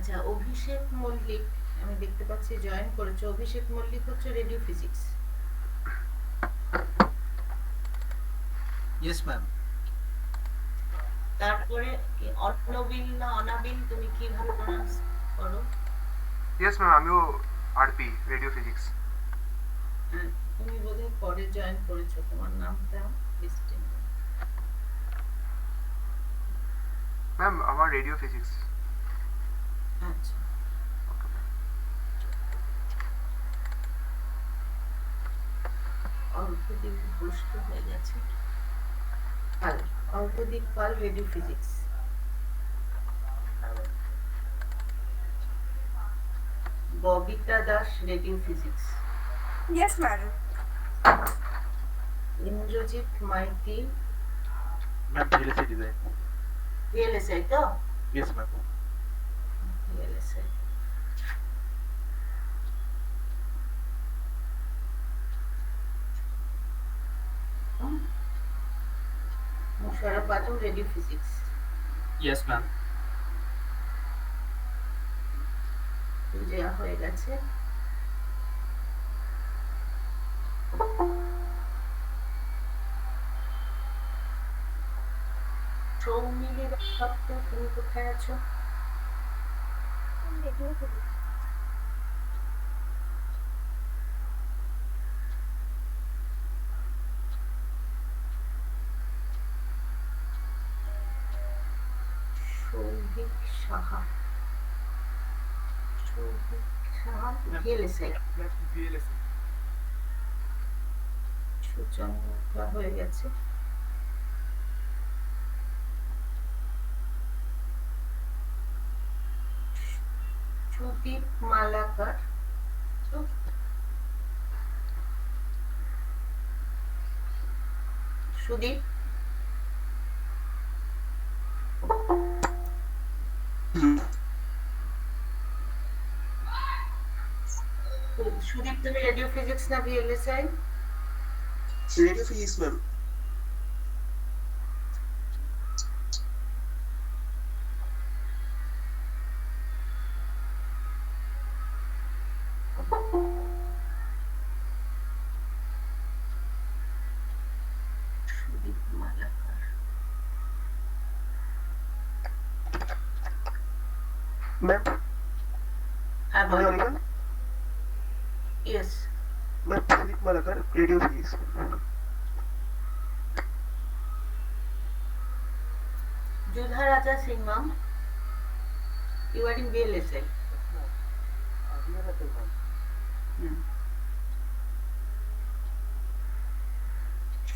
আচ্ছা, অভিষেক মল্লিক আমি দেখতে পাচ্ছি জয়েন করেছে। অভিষেক মল্লিক হচ্ছে রেডিও ফিজিক্স। Yes ma'am. তারপরে অনবিল না অনাবিল, তুমি কিভাবে প্রনাউন্স করো? ইয়েস ম্যাম, আমিও আরপি রেডিও ফিজিক্স। তুমি বোধহয় পরে জয়েন করেছো, তোমার নামটা লিস্টে নেই। ম্যাম আমার রেডিও ফিজিক্স। আচ্ছা, অর্ঘদীপ ঘোষ তো হয়ে গেছে। Pal, Arghadeep Pal radio physics. Babita Das radio physics. Yes, madam. Indrajit Maity ma'am VLC design. VLSI তো? Yes ma'am. VLSI. Musharraf Azam radio physics. Yes ma'am. Puja হয়ে গেছে। সৌমিলি দত্ত, তুমি কোথায় আছো? Radio physics. Souvik Saha, Souvik Saha VLSI. VLSI. Suchandra হয়ে গেছে। সুদীপ মালাকার, সুদীপ সুদীপ তুমি রেডিও ফিজিক্স না VLSI? Radio physics ma'am. Sudip Malakar. Ma'am হ্যাঁ আমি বলো। Anika. Yes. Ma'am Sudip Malakar radio physics. Judha Raja Singham, you are in VLSI.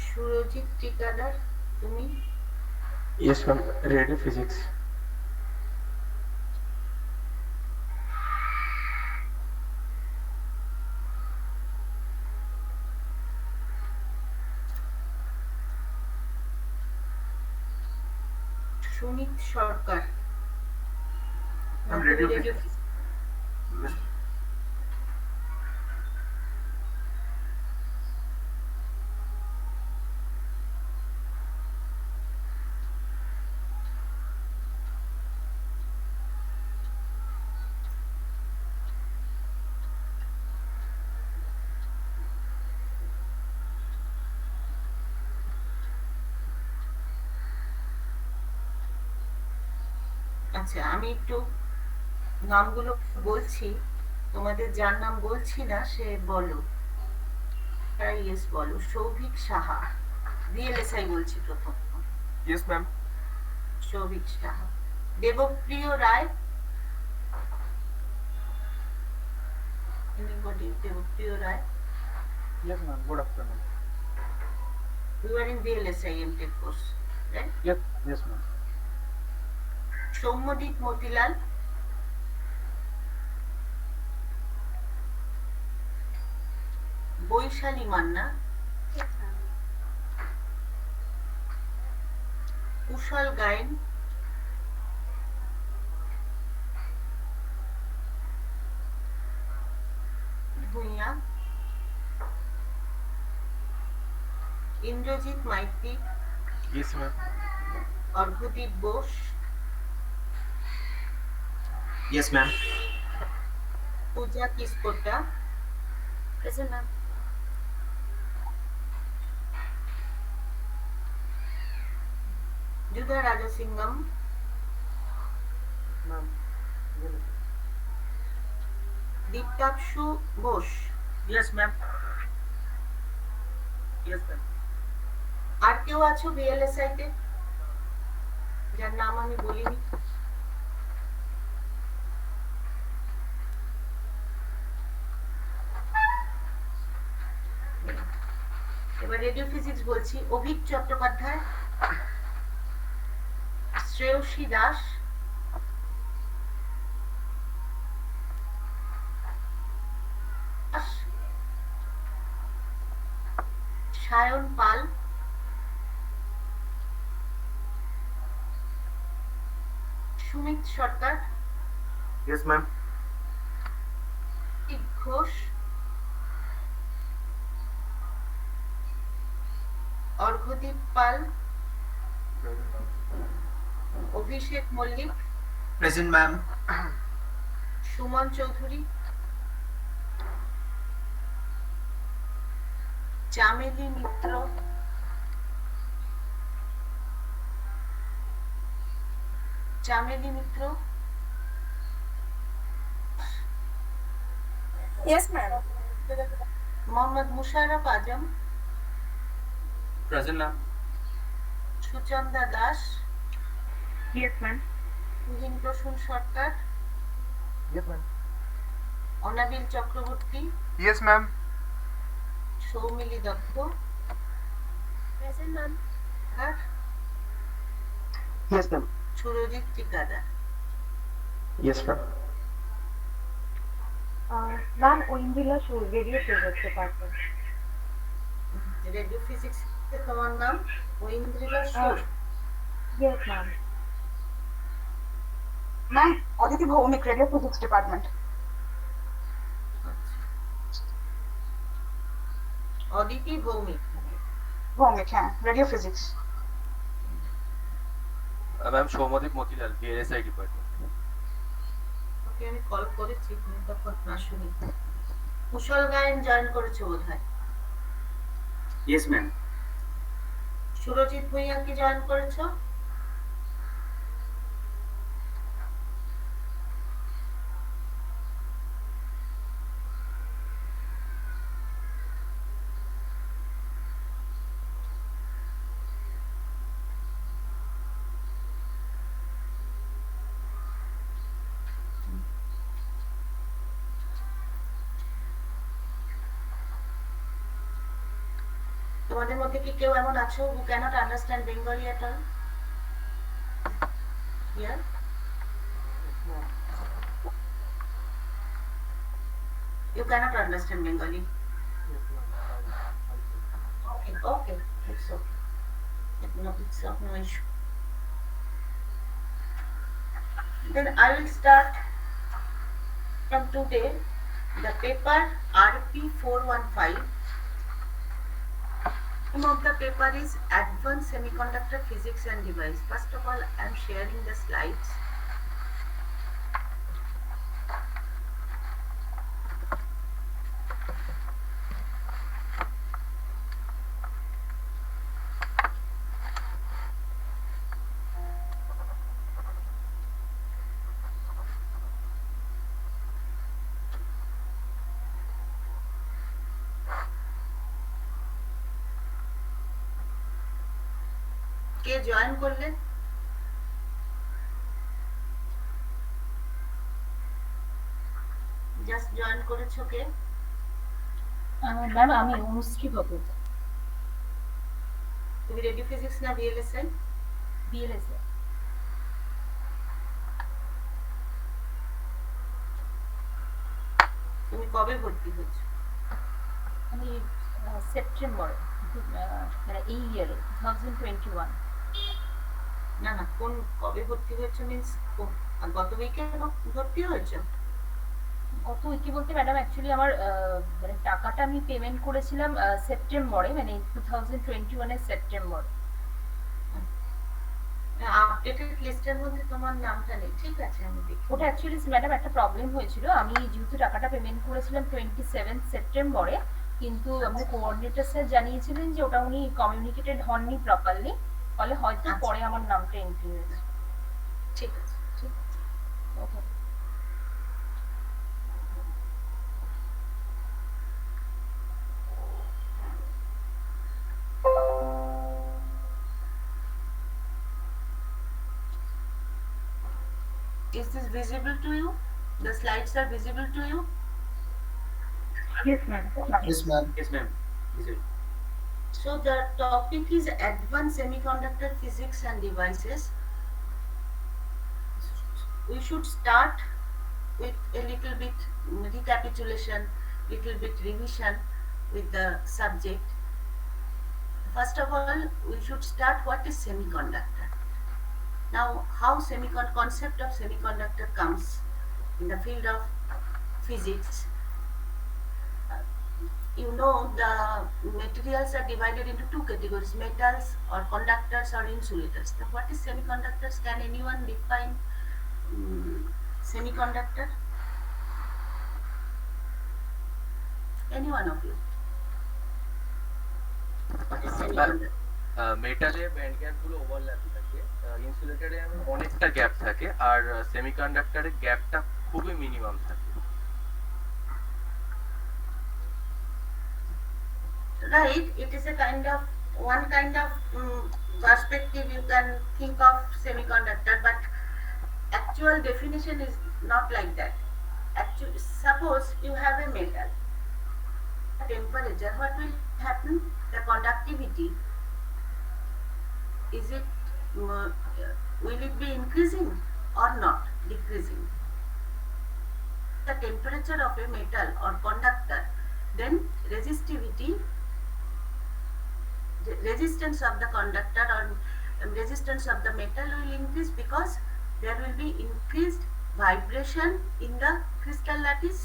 Surajit Tikadar, তুমি? Yes, ma'am. Radio physics. Sumit Sarkar, I'm radio physics. আচ্ছা আমি একটু নামগুলো বলছি, তোমাদের যার নাম বলছি না সে বলো, ইয়েস বলো। সৌভিক সাহা ভিএলএসআই বলছি প্রথম। Yes ma'am. Souvik Saha. Debapriya Roy, anybody? Debapriya Roy, Yes, ma'am. Good afternoon. you are in VLSI MTech course, right? Yes, ma'am. Soumyadeep Motilal, Baishali Manna, Yes, ma'am. Kushal Gayen, Bhuiyan, Indrajit Maity, yes ma'am. Arghadeep Bose, Yes, ma'am. Puja Kiskota, Present, ma'am. जुदा राजासिंगम, Ma'am, VLSI. Diptanshu Ghosh, Yes, ma'am. Yes, ma'am. আর কেউ আছো বিএলএসআই তে যার নাম আমি বলিনি? এবার রেডিও ফিজিক্স বলছি। অভিক চট্টোপাধ্যায়, শ্রেয়সী দাস, সায়ন পাল, সুমিত সরকার, Yes, ma'am. ঋত্বিক ঘোষ, অর্ঘদীপ পাল, অভিষেক মল্লিক, Present, ma'am. সুমন চৌধুরী, চামেলি মিত্র, চামেলি মিত্র, Yes, ma'am. মোহাম্মদ মুশারফ আজম, Present, ma'am. Suchanda Das, Yes, ma'am. Tuhin Prasun সরকার, Yes, ma'am. অনাবিল Chakraborty, Yes, ma'am. Soumili Dutta, Present, ma'am. আর Yes, ma'am. সুরজিৎ ঠিকাদার। Yes, ma'am. Ma'am, Oindila Shul, Radio Physics Department. Radio physics তোমার নাম ঐন্দ্রিলা সুর। Yes, ma'am. Ma'am, Aditi Bhaumik, Radio Physics Department. আচ্ছা। Aditi Bhaumik, Bhaumik, yeah. Radio Physics. Ma'am Soumadeep Motilal, VLSI department. Okay আমি call করেছি, তুমি তখন আসুনি। কুশল Gayen join করেছে বোধহয়। Yes, ma'am. সুরজিৎ ভুঁইয়া কি জয়েন করেছো? তোমাদের মধ্যে কি কেউ এমন আছো who cannot understand Bengali at all? Here? You cannot understand Bengali. Yes, ma'am. Okay, okay, it's okay. No, it's no issue. Then I will start from today the paper RP 415. Name of the paper is Advanced Semiconductor Physics and Device. First of all, I am sharing the slides. K join করলে? Just join করেছো কে? Ma'am আমি অনুশ্রী ভগত, তুমি radio physics না বিএলএসআই? বিএলএসএ। তুমি কবে ভর্তি হয়েছো? আমি সেপ্টেম্বর মানে এই ইয়ারে 2021। না না, কোন কবে ভর্তি হয়েছো মিন্স গত উইকে ভর্তি হয়েছো? গত উইকে বলতে ম্যাডাম অ্যাকচুয়ালি আমার মানে টাকাটা আমি পেমেন্ট করেছিলাম সেপ্টেম্বরে, মানে 2021 এর সেপ্টেম্বর। আপডেটেড লিস্টের মধ্যে তোমার নামটা নেই, ঠিক আছে আমি দেখি। ওটা অ্যাকচুয়ালি ম্যাডাম একটা প্রবলেম হয়েছিল, আমি যেহেতু টাকাটা পেমেন্ট করেছিলাম 27 সেপ্টেম্বরে, কিন্তু আমাদের কোঅর্ডিনেটর স্যার জানিয়েছিলেন যে ওটা উনি কমিউনিকেটেড হননি প্রপারলি, ফলে হয়তো আচ্ছা। পরে আমার নামটা এন্ট্রি হয়েছে। ঠিক আছে, ঠিক আছে। ওকে। Is this visible to you? The slides are visible to you? Yes, ma'am. Yes, ma'am. Yes, ma'am. Is it? So the topic is advanced semiconductor physics and devices. We should start with a little bit recapitulation, little bit revision with the subject. First of all, we should start what is semiconductor. Now, how concept of semiconductor comes in the field of physics. You know, the materials are divided into two categories: metals or conductors or insulators. Now, what is semiconductors? Can anyone define semiconductor? Any one of you? What is semiconductor? মেটালে band gap গুলো overlap থাকে, ইনসুলেটরে অনেকটা gap থাকে, আর সেমিকন্ডাক্টরের গ্যাপটা খুবই minimum থাকে। Right, it is a kind of one kind of perspective you can think of semiconductor, but actual definition is not like that. Actually, suppose you have a metal, temperature, what will happen? The conductivity, is it will it be increasing or not decreasing? The temperature of a metal or conductor, then resistivity, resistance of the conductor or resistance of the metal will increase because there will be increased vibration in the crystal lattice.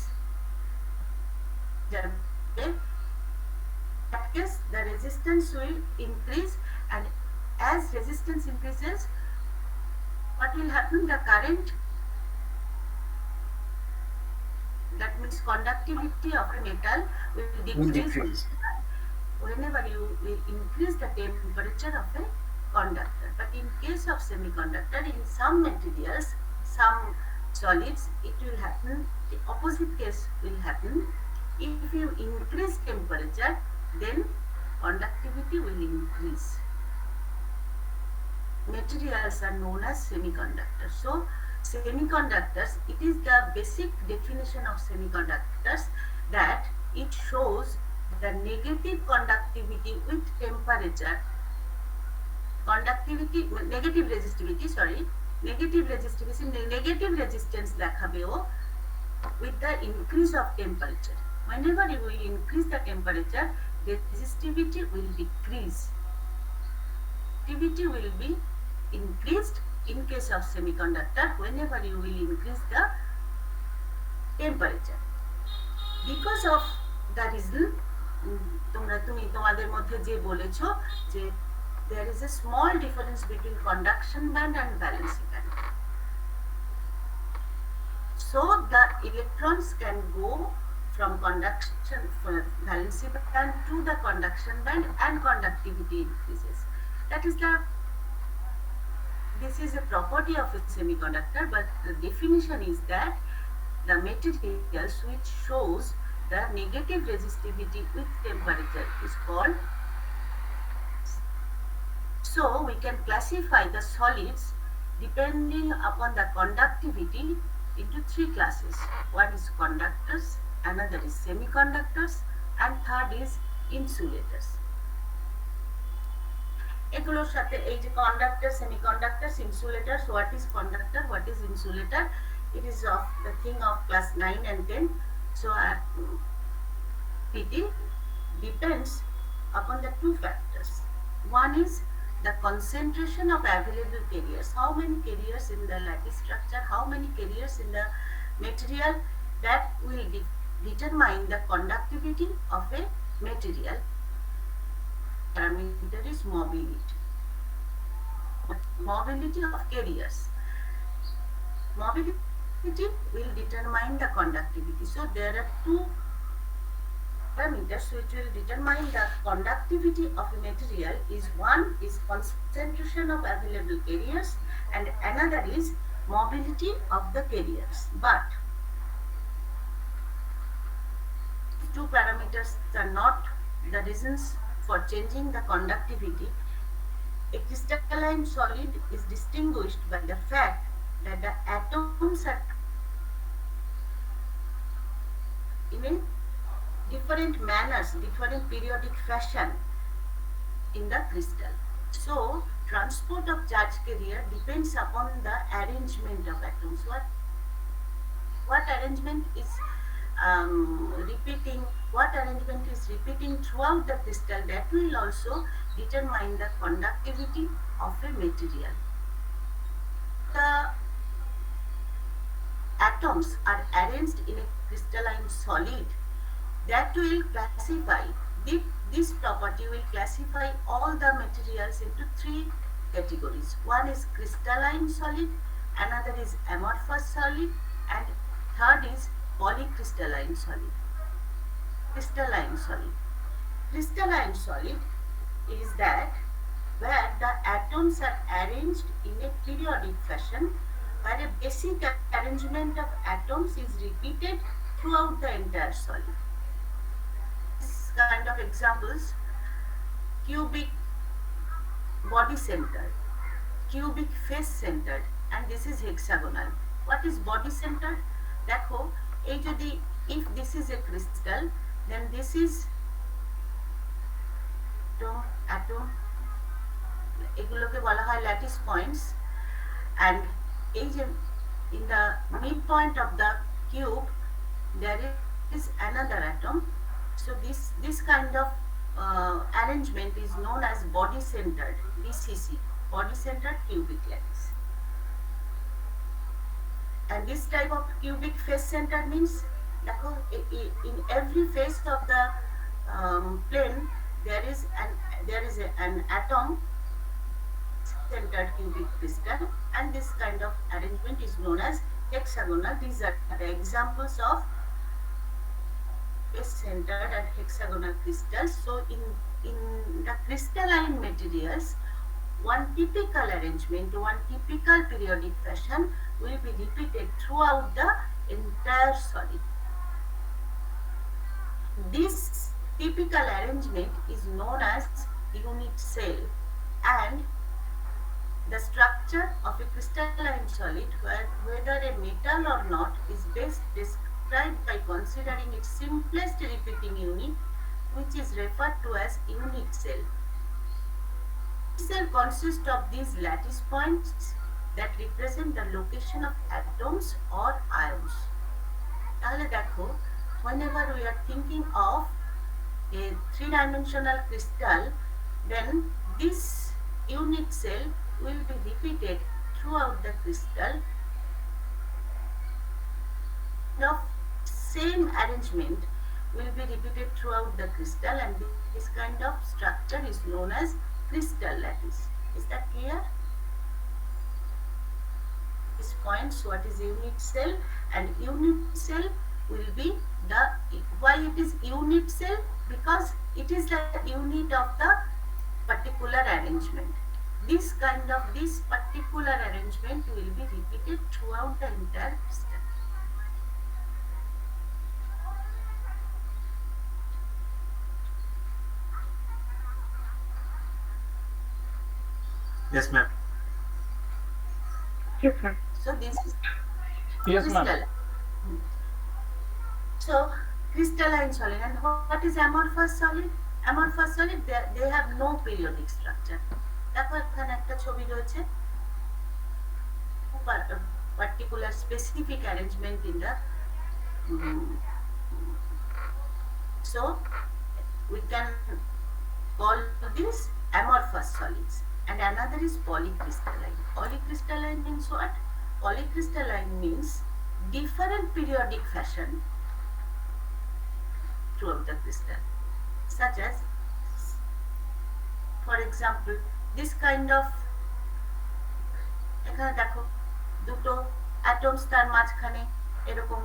In that case, the resistance will increase, and as resistance increases, what will happen? The current, that means conductivity of a metal will decrease. Whenever you will increase the temperature of a conductor. But in case of semiconductor, in some materials, some solids, it will happen, the opposite case will happen. If you increase temperature, then conductivity will increase. Materials are known as semiconductors. So semiconductors, it is the basic definition of semiconductors that it shows the negative conductivity with temperature, negative resistance দেখাবে ও with the increase of temperature. Whenever you will increase the temperature, the resistivity will decrease. Resistivity will be increased in case of semiconductor whenever you will increase the temperature. Because of the reason, তোমাদের মধ্যে যে বলেছো যে there is a small difference between conduction band and valency band. So the electrons can go from conduction valency band to the conduction band and conductivity increases. This is a property of a semiconductor, but the definition is that the materials which shows the negative resistivity with temperature is called. So we can classify the solids depending upon the conductivity into three classes. One is conductors, another is semiconductors, and third is insulators. এগুলোর সাথে এই যে conductor, semiconductors, insulators, what is conductor, what is insulator, it is of the thing of class 9 and 10. So PT depends upon the two factors. One is the concentration of available carriers, how many carriers in the lattice structure, how many carriers in the material, that will determine the conductivity of a material. Parameter is mobility. mobility of carriers. Mobility will determine the conductivity. So there are two parameters which will determine the conductivity of a material. Is one is concentration of available carriers and another is mobility of the carriers. But if two parameters are not the reasons for changing the conductivity, a crystalline solid is distinguished by the fact that the atoms are in a different manners, different periodic fashion in the crystal. So, transport of charge carrier depends upon the arrangement of atoms. What arrangement is repeating? What arrangement is repeating throughout the crystal? That will also determine the conductivity of a material. The atoms are arranged in a crystalline solid that will classify, this property will classify all the materials into three categories. One is crystalline solid, another is amorphous solid, and third is polycrystalline solid. Crystalline solid. Crystalline solid is that where the atoms are arranged in a periodic fashion, where a basic arrangement of atoms is repeated throughout the entire solid. This kind of examples: cubic body centered, cubic face centered, and this is hexagonal. What is body centered? Dekho, if this is a crystal, then this is atom, এগুলোকে বলা হয় lattice points, and এই যে in the midpoint of the cube there is another atom. So this kind of arrangement is known as body centered, BCC, body centered cubic lattice. And this type of cubic face centered means in every face of the plane there is an atom centered cubic crystal, and this kind of arrangement is known as hexagonal. These are the examples of face centered and hexagonal crystals. So in the crystalline materials, one typical arrangement, one typical periodic fashion will be repeated throughout the entire solid. This typical arrangement is known as unit cell, and the structure of a crystalline solid, whether a metal or not, is best described by considering its simplest repeating unit, which is referred to as unit cell. Cell consists of these lattice points that represent the location of atoms or ions. তাহলে দেখো, whenever we are thinking of a three-dimensional crystal, then this unit cell will be repeated throughout the crystal. The same arrangement will be repeated throughout the crystal, and this kind of structure is known as crystal lattice. Is that clear? This points what is unit cell, and unit cell will be the, why it is unit cell? Because it is the unit of the particular arrangement. This particular arrangement will be repeated throughout the entire crystal. Yes, ma'am. Yes, ma'am. So this is Yes, ma'am. crystal. So crystalline solid. And what is amorphous solid? Amorphous solid, they have no periodic structure. দেখো এখানে একটা ছবি রয়েছে, particular specific arrangement in the so we can call this amorphous solids. And another is polycrystalline. Polycrystalline means what? Polycrystalline means different periodic fashion throughout the crystal, such as, for example, this kind of এখানে দেখো দুটো atoms তার মাঝখানে এরকম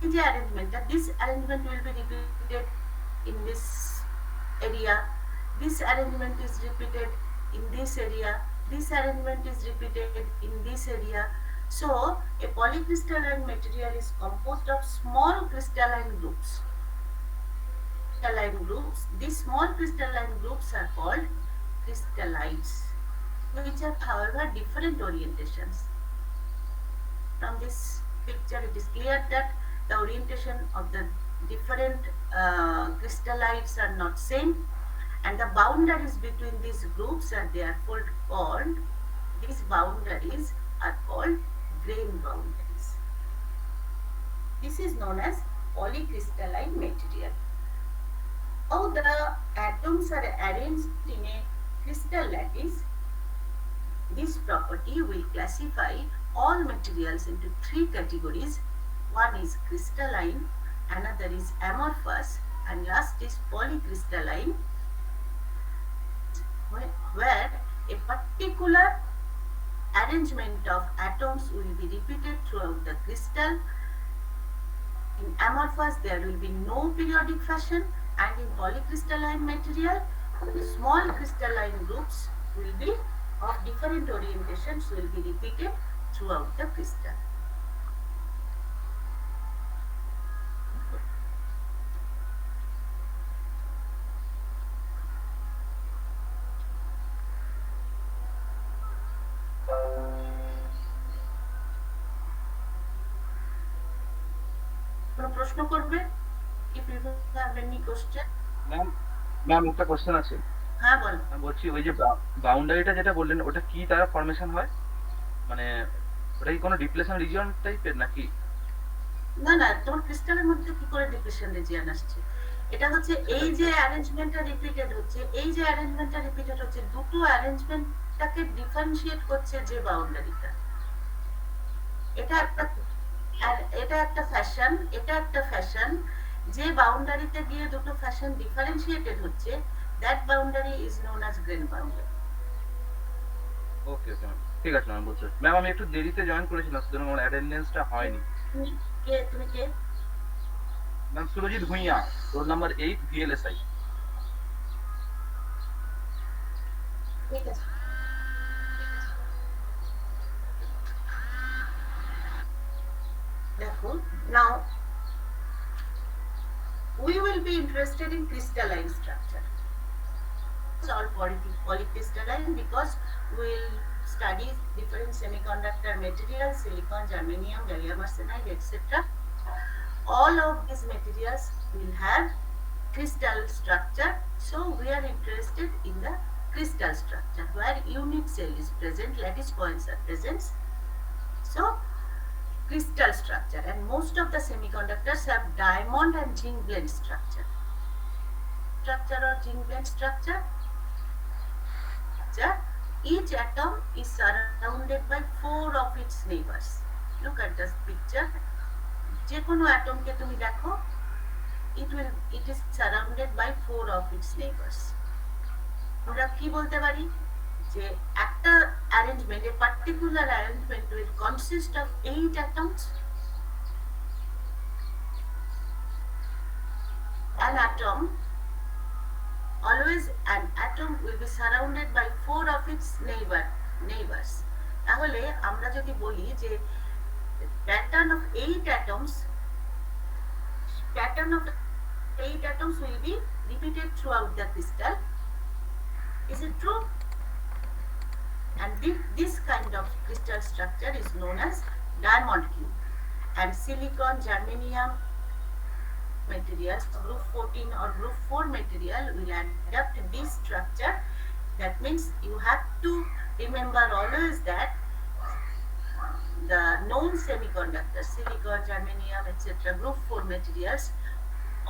এই যে অ্যারেঞ্জমেন্টটা, this arrangement will be repeated in this area, this arrangement is repeated in this area, this arrangement is repeated in this area. So a polycrystalline material is composed of small crystalline groups. These small crystalline groups are called crystallites, which have however different orientations. From this picture it is clear that the orientation of the different crystallites are not same, and the boundaries between these groups are therefore called, these boundaries are called grain boundaries. This is known as polycrystalline material. How the atoms are arranged in a crystal lattice, this property will classify all materials into three categories. One is crystalline, another is amorphous, and last is polycrystalline, where a particular arrangement of atoms will be repeated throughout the crystal. In amorphous there will be no periodic fashion, and in polycrystalline material small crystalline groups will be of different orientations will be repeated throughout the crystal. কোনো প্রশ্ন করবে? If you have any question, ma'am একটা question আছে। হ্যাঁ বল। আমি বলছি ওই যে বাউন্ডারিটা যেটা বললেন ওটা কি দ্বারা ফর্মেশন হয়, মানে ওটা কি কোনো ডিপ্লেশন রিজিয়ন টাইপের নাকি? না না, তোমার ক্রিস্টালের মধ্যে কি করে ডিপ্রেশন রিজিয়ন আসছে? এটা হচ্ছে এই যে অ্যারেঞ্জমেন্টটা রিপিটেড হচ্ছে, এই যে অ্যারেঞ্জমেন্টটা রিপিটেড হচ্ছে, দুটো অ্যারেঞ্জমেন্টটাকে ডিফারেন্সিয়েট করছে যে বাউন্ডারিটা। এটা একটা ফ্যাশন, এটা একটা ফ্যাশন, যে বাউন্ডারিতে গিয়ে দুটো ফ্যাশন ডিফারেন্সিয়েটেড হচ্ছে, that boundary is known as grain boundary. Okay okay ma'am, ঠিক আছে ম্যাম, বুঝতে ম্যাম। আমি একটু দেরিতে জয়েন করেছিলাম, সুতরাং আমার অ্যাটেন্ডেন্সটা হয়নি। তুমি কে? Ma'am Surajit Bhuiyan, roll number 8 VLSI। ঠিক আছে। দেখো, now we will be interested in crystalline structure. It's all polycrystalline because we'll study different semiconductor materials, silicon, germanium, gallium arsenide, etc. All of these materials will have crystal structure, so we are interested in the crystal structure where unit cell is present, lattice points are present. So crystal structure, and most of the semiconductors have diamond and zinc blende structure or zinc blende structure. Each atom is surrounded by 4 of its neighbors. Look at this picture. যে কোনো অ্যাটমকে তুমি দেখো, it is surrounded by 4 of its neighbors. আমরা কি বলতে পারি যে একটা arrangement, a particular arrangement will consist of 8 atoms. An atom will be surrounded by 4 of its neighbors. তাহলে আমরা যদি বলি যে pattern of 8 atoms will be repeated throughout the crystal. Is it true? And this kind of crystal structure is known as diamond cube. And silicon, germanium materials, group 14 or group 4 material will adapt this structure. That means you have to remember always that the known semiconductors, silicon, germanium, etc., group 4 materials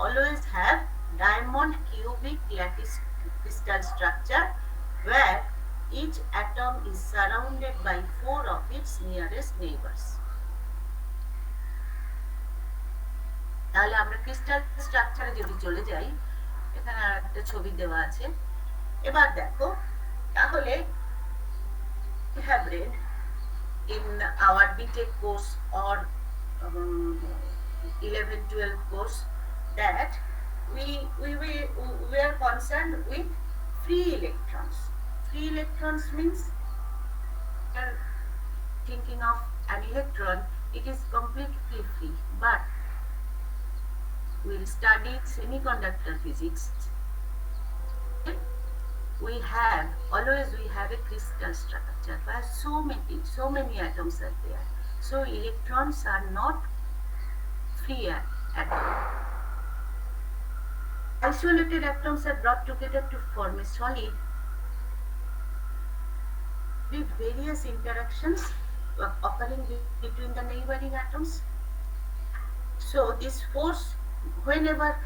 always have diamond cubic lattice crystal structure where each atom is surrounded by 4 of its nearest neighbors. তাহলে আমরা crystal স্ট্রাকচারে যদি চলে যাই, এখানে আরেকটা ছবি দেওয়া আছে। এবার দেখো, তাহলে we have read in our BTech course or 11-12 course that we are concerned with free electrons. Free electrons means we are thinking of an electron, it is completely free, but we'll study semiconductor physics. We have a crystal structure where so many atoms are there. So electrons are not free at all. Isolated atoms are brought together to form a solid with various interactions occurring between the neighboring atoms. So this force, whenever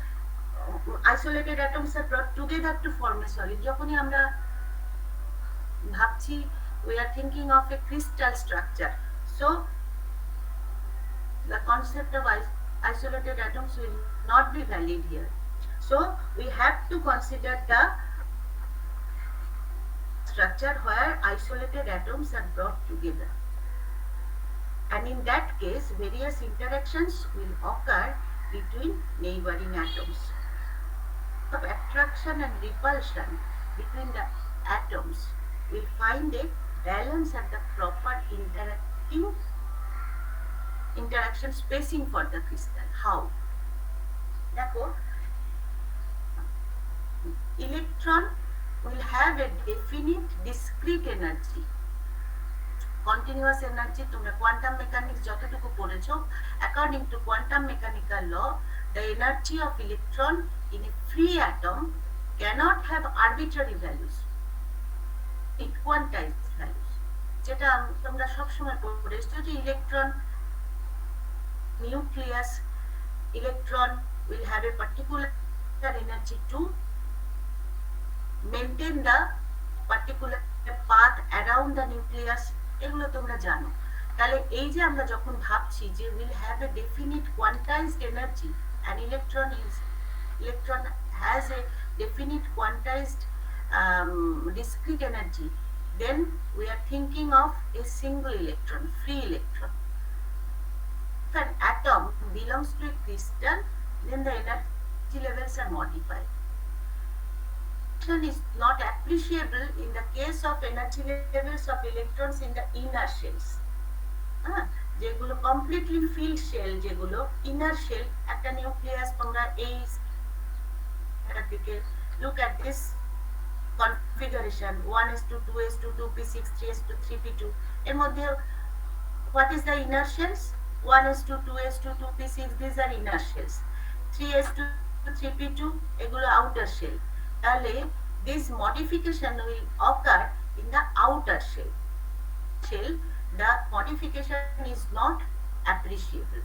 isolated atoms are brought together to form a solid, যখনই আমরা ভাবছি we are thinking of a crystal structure. So the concept of isolated atoms will not be valid here. So we have to consider the structure where isolated atoms are brought together. And in that case, various interactions will occur between neighboring atoms. Of attraction and repulsion between the atoms will find a balance at the proper interaction spacing for the crystal. How? দেখো, electron will have a definite discrete energy. Continuous energy, তোমরা quantum mechanics যতটুকু পড়েছো, according to quantum mechanical law, the energy of electron in a free atom cannot have arbitrary values. It quantized values. যেটা তোমরা সবসময় পড়েছো যে electron nucleus, electron will have a particular energy to maintain the particular path around the nucleus. এগুলো তোমরা জানো। তাহলে এই যে আমরা যখন ভাবছি যে will have a definite quantized energy, an electron has a definite quantized discrete energy, then we are thinking of a single electron, free electron. If an atom belongs to a crystal, then the energy levels are modified. Is not appreciable in the case of energy levels of electrons in the inner shells. যেগুলো completely filled shell, যেগুলো inner shell, একটা nucleus তোমরা এই দিকে look at this configuration 1s2 2s2 2p6 3s2 3p2 এর মধ্যে what is the inner shells? 1s2 2s2 2p6, these are inner shells. 3s2 3p2 এগুলো outer shell. তাহলে this modification will occur in the outer shell. The modification is not appreciable.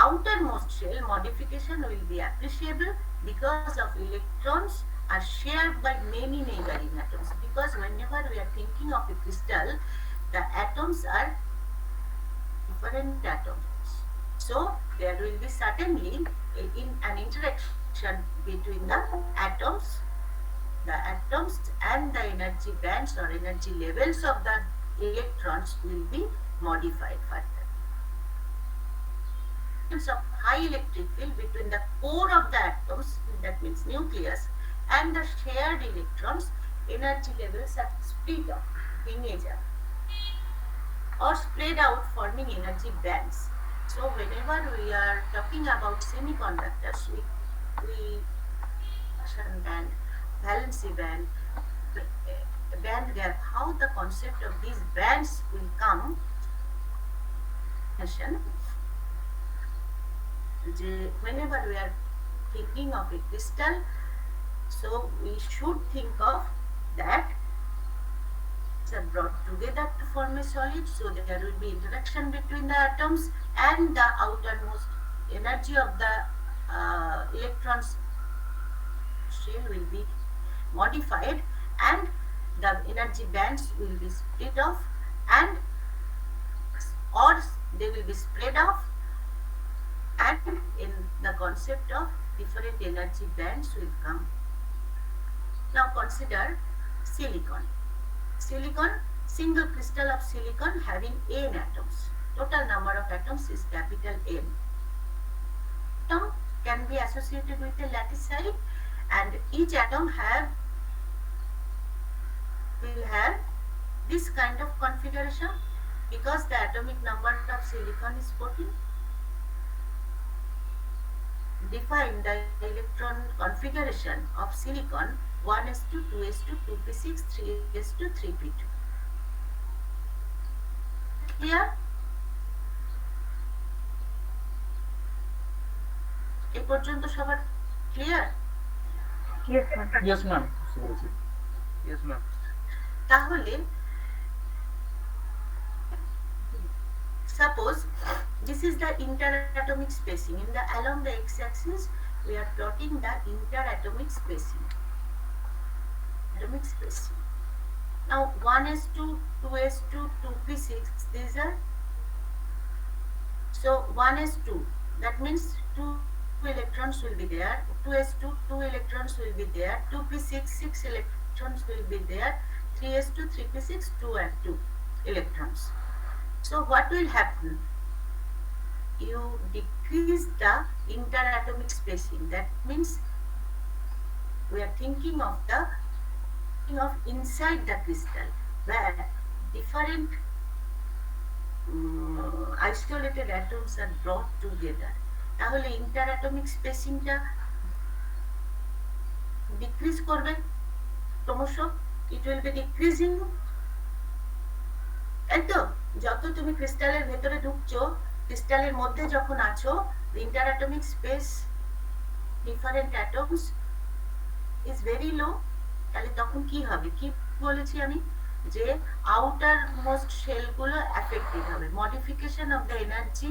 Outermost shell modification will be appreciable because of electrons are shared by many neighboring atoms. Because whenever we are thinking of a crystal, the atoms are different atoms. So there will be certainly an interaction between the atoms and the energy bands or energy levels of the electrons will be modified further. Of high electric field between the core of the atoms, that means nucleus, and the shared electrons, energy levels are split off, or spread out, forming energy bands. So whenever we are talking about semiconductors, we band, valency band, band gap, how the concept of these bands will come. Whenever we are thinking of a crystal, so we should think of that are brought together to form a solid, so there will be interaction between the atoms and the outermost energy of the electrons shell will be modified and the energy bands will be split off, and or they will be spread off, and in the concept of different energy bands will come. Now consider silicon. single crystal of silicon having n atoms. Total number of atoms is capital N. Atom can be associated with a lattice site, and each atom will have this kind of configuration because the atomic number of silicon is 14. Define the electron configuration of silicon 1s2, 2s2, 2p6, 3s2, 3p2. Clear? এই পর্যন্ত সবার clear? Yes, ma'am. Yes, ma'am. Yes, ma'am. তাহলে suppose this is the interatomic spacing. In the along the x-axis we are plotting the interatomic spacing. Atomic spacing. Now 1s2, 2s2, 2p6, these are, so 1s2, that means 2 electrons will be there, 2s2, 2 electrons will be there, 2p6, 6 electrons will be there, 3s2, 3p6, 2 and 2 electrons. So what will happen? You decrease the interatomic spacing. That means we are thinking of inside the crystal where different isolated atoms are brought together. তাহলে interatomic spacingটা decrease করবে ক্রমশ, it will be decreasing. তাই তো? যত তুমি ক্রিস্টালের ভেতরে ঢুকছো, ক্রিস্টালের মধ্যে যখন আছো, the interatomic space different atoms is very low. তাহলে তখন কি হবে? কি বলেছি আমি? যে আউটার মোস্ট শেল গুলো অ্যাফেক্টেড হবে। Modification of the energy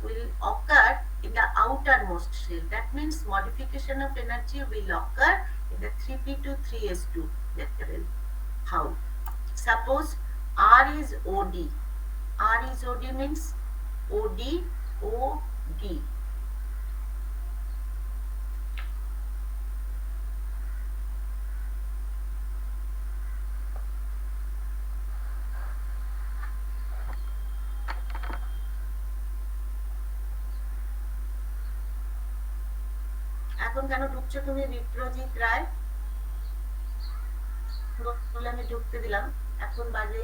will occur in the outermost shell. That means modification of energy will occur in the 3p2, 3s2 level. How? Suppose R is OD. R is OD means OD, OD. এখন কেন ঢুকছো তুমি বিপ্রজিৎ রায়? বলে আমি ঢুকতে দিলাম। এখন বাজে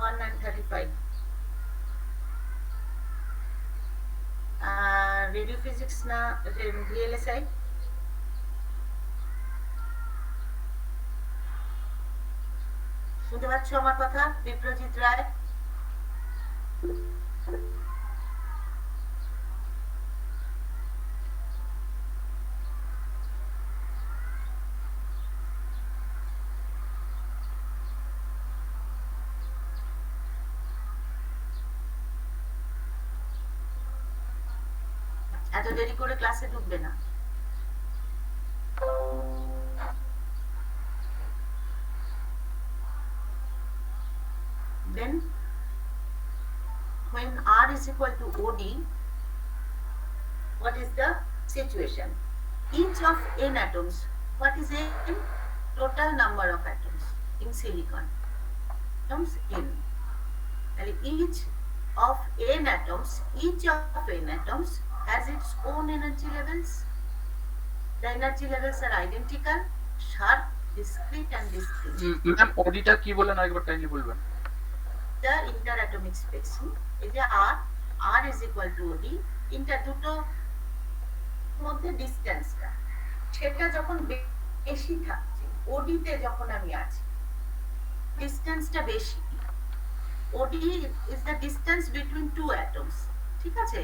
1:35। Radio physics না ভিএলএসআই? শুনতে পাচ্ছ আমার কথা বিপ্রজিৎ রায়? এত দেরি করে ক্লাসে ঢুকবে না। Then when R is equal to OD, what is the situation? Each of n atoms, what is n? Total number of atoms in silicon. Atoms n. And each of n atoms has its own energy levels. The energy levels are identical, sharp, discrete and discrete. Ma'am ওডিটা কি বলেন আরেকবার kindly বলবেন? The interatomic spacing is a R is equal to OD. Inter দুটো মধ্যে ডিসটেন্সটা সেটা যখন বেশি থাকছে, ওডিতে যখন আমি আছি ডিসটেন্সটা বেশি। OD is the distance between two atoms. ঠিক আছে?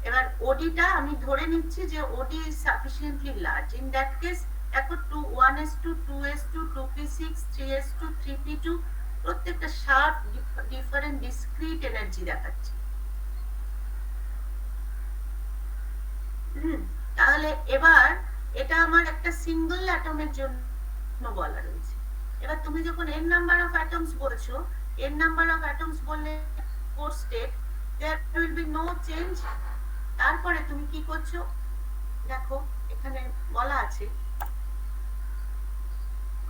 এবার ওডিটা আমি ধরে নিচ্ছি যে ওডি is sufficiently large. In that case দেখো 1s2, 2s2, 2p6, 3s2, 3p2 প্রত্যেকটা শার্প ডিফারেন্ট ডিসক্রিট এনার্জি দেখাচ্ছে। তাহলে এবার এটা আমার একটা সিঙ্গেল অ্যাটমের জন্য বলা রয়েছে। এবার তুমি যখন n নাম্বার অফ অ্যাটমস বলছো, n নাম্বার অফ অ্যাটমস বললে four state, there will be no change. তারপরে তুমি কি করছো দেখো এখানে বলা আছে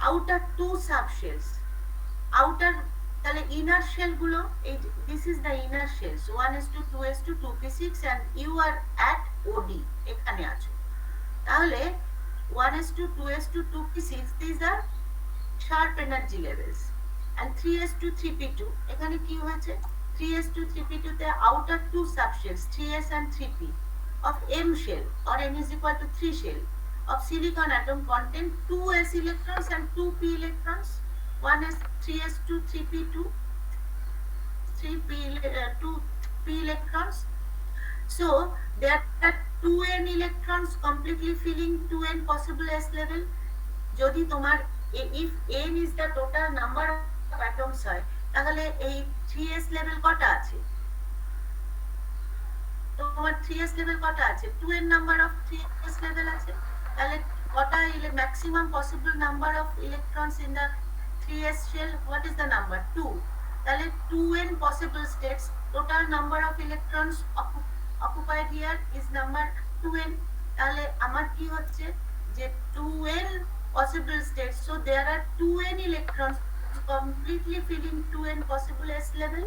আউটার টু সাবশেলস। আউটার তাহলে ইনার শেল গুলো এই this is the inner shells 1s2 2s2 2p6 and you are at OD এখানে আছো তাহলে 1s2 2s2 2p6 these are sharp energy levels and 3s2 3p2 এখানে কি হয়েছে 3s2 3p2 তে outer two subshells 3s and 3p of m shell or n is equal to 3 shell of silicon atom contain 2s electrons and 2p electrons 1s 3s2 3p2 2p electrons so there are 2n electrons completely filling 2n possible s level যদি তোমার if n is the total number of atoms হয় তাহলে এই 3s level কটা আছে তোমার 3s level কটা আছে 2n number of 3s level আছে তাহলে কটা maximum possible number of electrons in the 3s shell what is the number 2 তাহলে 2n possible states total number of electrons occupied here is number 2n তাহলে আমার কি হচ্ছে যে 2n possible states so there are 2n electrons completely filling 2n possible s level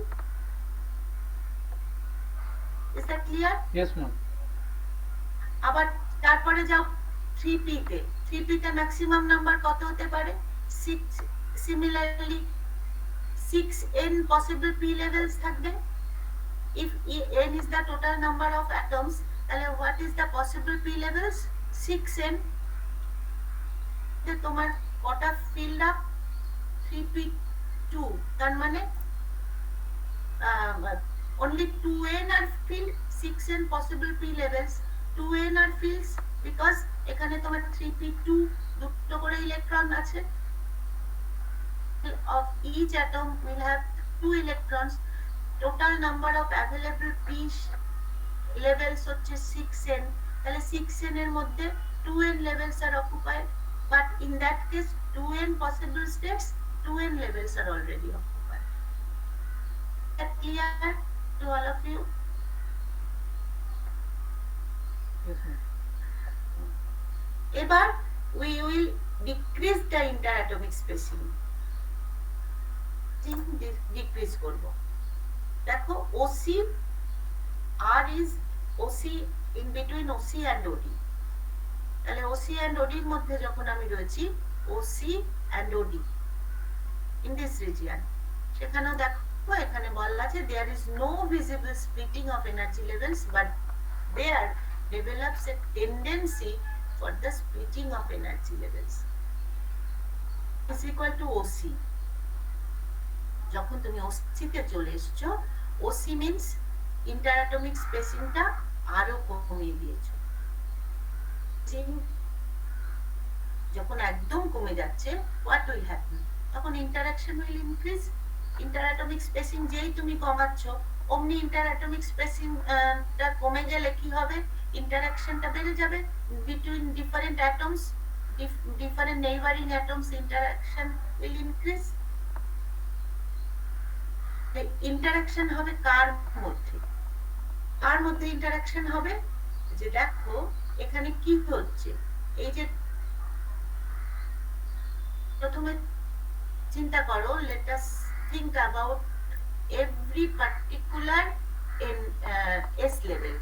is that clear Yes, ma'am. আবার তারপরে যাও 3p তে 3p তে ম্যাক্সিমাম নাম্বার কত হতে পারে 6 similarly 6n possible p levels থাকবে if n is the total number of atoms তাহলে what is the possible p levels 6n তে তোমার কটা filled up 3p2 তার মানে only 2n are filled 6n possible p levels 2n are filled because এখানে তোমার 3p2 দুটো করে ইলেকট্রন আছে of each atom will have 2 electrons total number of available p levels হচ্ছে 6n তাহলে 6n এর মধ্যে 2n levels are occupied but in that case 2n possible states 2n levels are already occupied that clear to all of you Yes, ma'am. এবার we will decrease the interatomic spacing decrease করব দেখো OC R is OC in between OC and OD তাহলে OC and OD এর মধ্যে যখন আমি রয়েছি OC and OD in this region সেখানেও দেখো এখানে বলা আছে there is no visible splitting of energy levels but there develops a tendency for the splitting of energy levels is equal to OC যখন তুমি OC তে চলে এসছো OC means interatomic spacing টা আরো কমিয়ে দিয়েছো যখন একদম কমে যাচ্ছে what will happen তখন interaction will increase interatomic spacing যেই তুমি কমাচ্ছো অমনি interatomic spacing টা কমে গেলে কি হবে interaction টা বেড়ে যাবে between different atoms different neighboring atoms interaction will increase the interaction হবে কার মধ্যে interaction হবে যে দেখো এখানে কি হচ্ছে এই যে প্রথমে চিন্তা করো let us think about every particular in s level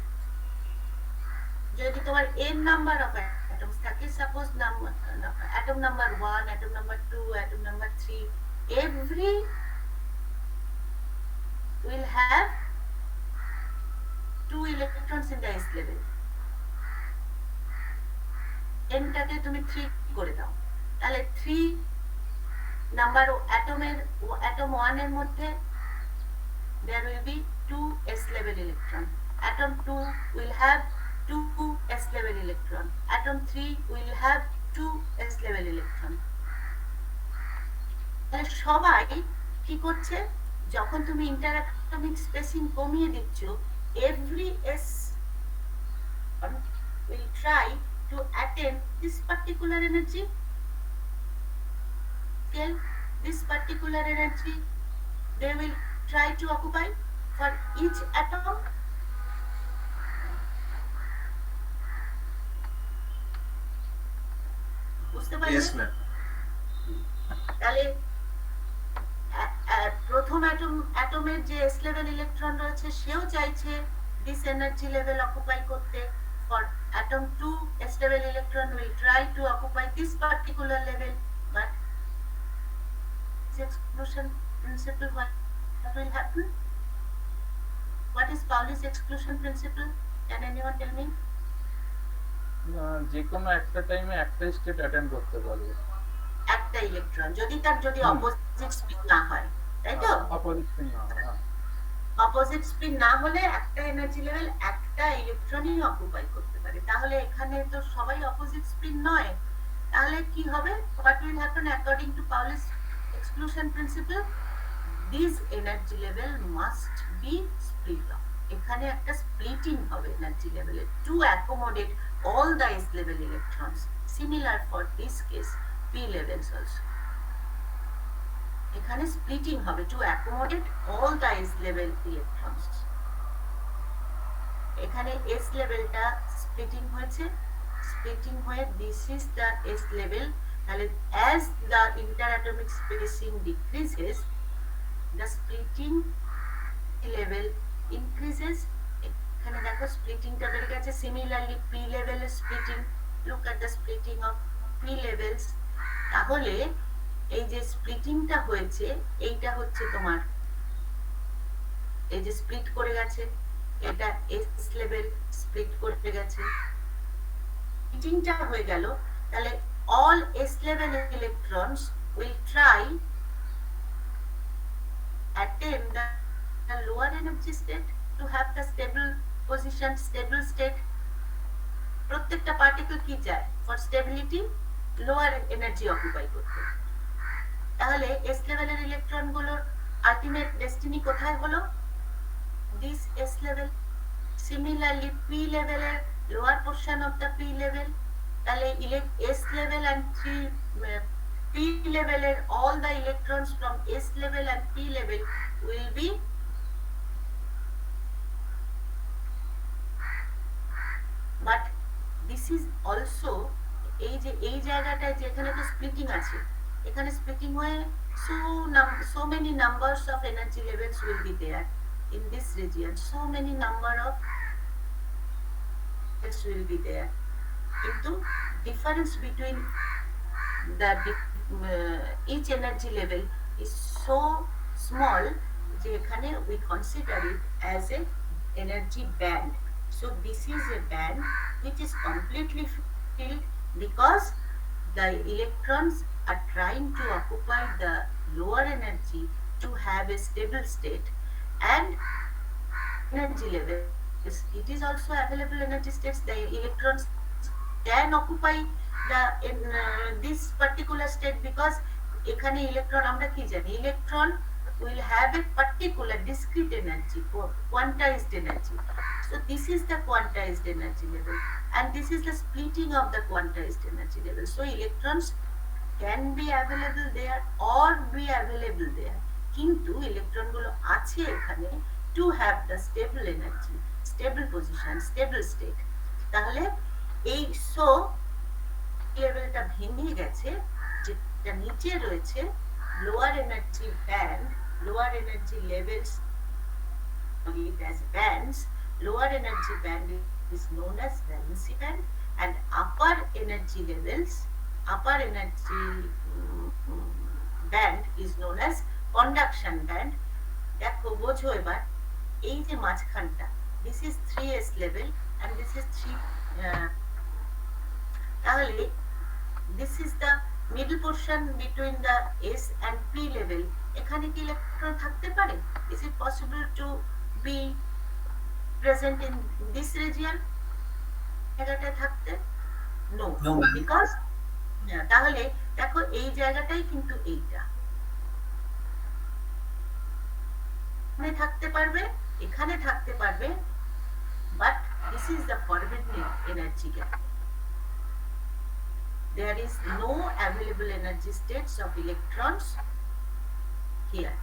যদি তোমার n number of atoms থাকে suppose atom number 1 atom number 2 atom number 3 every will have 2 electrons in the s level n টাকে তুমি 3 করে দাও তাহলে 3 নাম্বার atom 1 এর মধ্যে there will be 2 s level electron atom 2 will have 2 s level electron atom 3 will have 2 s level electron তাহলে সবাই কি করছে যখন তুমি interatomic spacing কমিয়ে দিচ্ছ every s will try to attain this particular energy scale this particular energy they will try to occupy for each atom বুঝতে পারলে Yes, ma'am. তাহলে প্রথম প্রথম অ্যাটমের যে s লেভেল ইলেকট্রন রয়েছে সেও চাইছে দিস এনার্জি লেভেল অকুপাই করতে। For atom 2 s level electron will try to occupy this particular level, but this exclusion principle, what will happen? What is Pauli's exclusion principle? Can anyone tell me? যে কোনো একটা টাইমে একটা state attend করতে পারবে। একটা electron যদি opposite spin না হয়, তাই তো? অপোজিট স্পিন না হয়, হ্যাঁ। অপোজিট স্পিন না হলে একটা এনার্জি লেভেল একটা ইলেকট্রনই অকুপাই করতে পারে। তাহলে এখানে তো সবাই অপোজিট স্পিন নয়, তাহলে কি হবে? What will happen according to Pauli's exclusion principle? This energy level must be split off. এখানে একটা স্প্লিটিং হবে এনার্জি লেভেলে to accommodate all the s level electrons. Similar for this case p levels also. এখানে splitting হবে to accommodate all the s level electrons. এখানে s লেভেলটা splitting হয়েছে, splitting হয়ে this is the s level, তাহলে as the interatomic spacing decreases the splitting level increases. এখানে দেখো স্প্লিটিংটা বেড়ে গেছে। সিমিলারলি পি লেভেলের splitting, look at the splitting of P levels. তাহলে এই যে স্প্লিটিংটা হয়েছে এইটা হচ্ছে তোমার এই যে স্প্লিট করে গেছে, এটা এস লেভেল স্প্লিট করে গেছে, স্প্লিটিংটা হয়ে গেল। তাহলে all s level electrons will try attain the lower energy state to have the stable position, stable state. প্রত্যেকটা পার্টিকেল কি চায়? For stability lower energy occupy করতে। তাহলে এস লেভেলের ইলেকট্রন গুলোর আলটিমেট ডেস্টিনি কোথায় হলো? This s level. Similarly p লেভেলের lower portion of the p level, তাহলে এস লেভেল অ্যান্ড পি লেভেলের all the electrons from s level and p level will be but this is also এই যে এই জায়গাটায় যেখানে তো স্প্লিটিং আছে, এখানে স্প্লিটিং হয়ে so many numbers of energy levels will be there in this region, so many number of levels will be there, কিন্তু difference between the each energy level is so small যে এখানে we consider it as a energy band. So this is a band which is completely filled because the electrons are trying to occupy the lower energy to have a stable state, and energy level it is also available energy states. The electrons can occupy the this particular state because এখানে electron আমরা কি জানি? Electron will have a particular discrete energy, quantized energy. So this is the quantized energy level, and this is the splitting of the quantized energy level. So electrons can be available there or be available there, কিন্তু electron গুলো আছে এখানে to have the stable energy, stable position, stable state. তাহলে এই so লেভেলটা ভেঙে গেছে, যেটা নিচে রয়েছে lower energy band, lower energy levels it as bands. Lower energy band is known as valency band, and upper energy levels, upper energy band is known as conduction band. দেখো বোঝো এবার এই যে মাঝখানটা, this is 3s level and this is 3 তাহলে this is the middle portion between the s and p level. এখানে কি electron থাকতে পারে? Is it possible to be present in this region? জায়গাটায় থাকতে? No, because তাহলে দেখো এই জায়গাটাই কিন্তু এইটা এখানে থাকতে পারবে, এখানে থাকতে পারবে, but this is the forbidden energy gap. There is no available energy states of electrons here.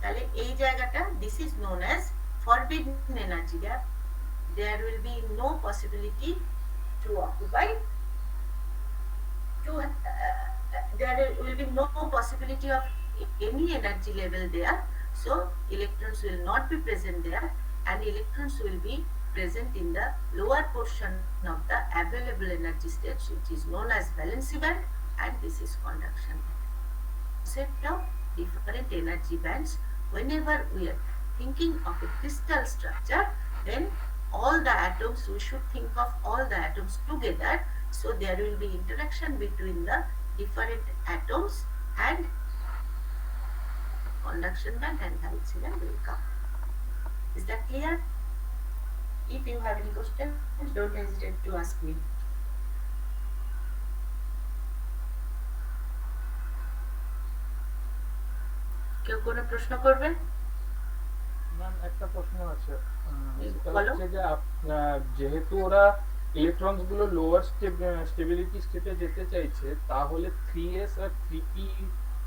তাহলে এই জায়গাটা this is known as forbidden energy gap. There will be no possibility to occupy there will be no possibility of any energy level there. So electrons will not be present there, and electrons will be present in the lower portion of the available energy states, which is known as valency band, and this is conduction band. Concept of different energy bands. Whenever we are thinking of a crystal structure, then all the atoms, we should think of all the atoms together, so there will be interaction between the different atoms, and conduction band and valency band will come. Is that clear? If you have any questions, don't hesitate to ask me. কেউ কোনো প্রশ্ন করবেন? Ma'am একটা প্রশ্ন আছে সেটা বলো। হচ্ছে যে যেহেতু ওরা ইলেকট্রনস গুলো লোয়ার স্টেবিলিটি স্টেটে যেতে চাইছে, তাহলে 3s আর 3p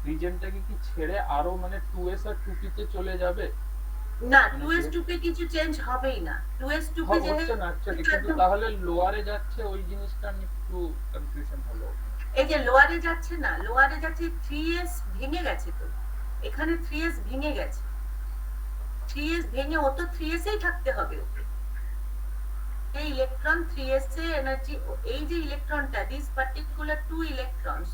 রিজনটাকে কি ছেড়ে আরো মানে 2s আর 2p তে চলে যাবে? না, 2s 2p কিছু চেঞ্জ হবেই না। 2s 2p হচ্ছে না অ্যাকচুয়ালি, কিন্তু তাহলে লোয়ারে যাচ্ছে, ওই জিনিসটা আমি একটু কনফিউশন হলো। এই যে লোয়ারে যাচ্ছে না, লোয়ারে যাচ্ছে 3s ভেঙে গেছে তো, এখানে 3s ভেঙে গেছে। 3s ভেঙে ও তো 3s এই থাকতে হবে ওকে। এই ইলেকট্রন 3s এ এনার্জি, এই যে ইলেকট্রনটা, this particular 2 electrons,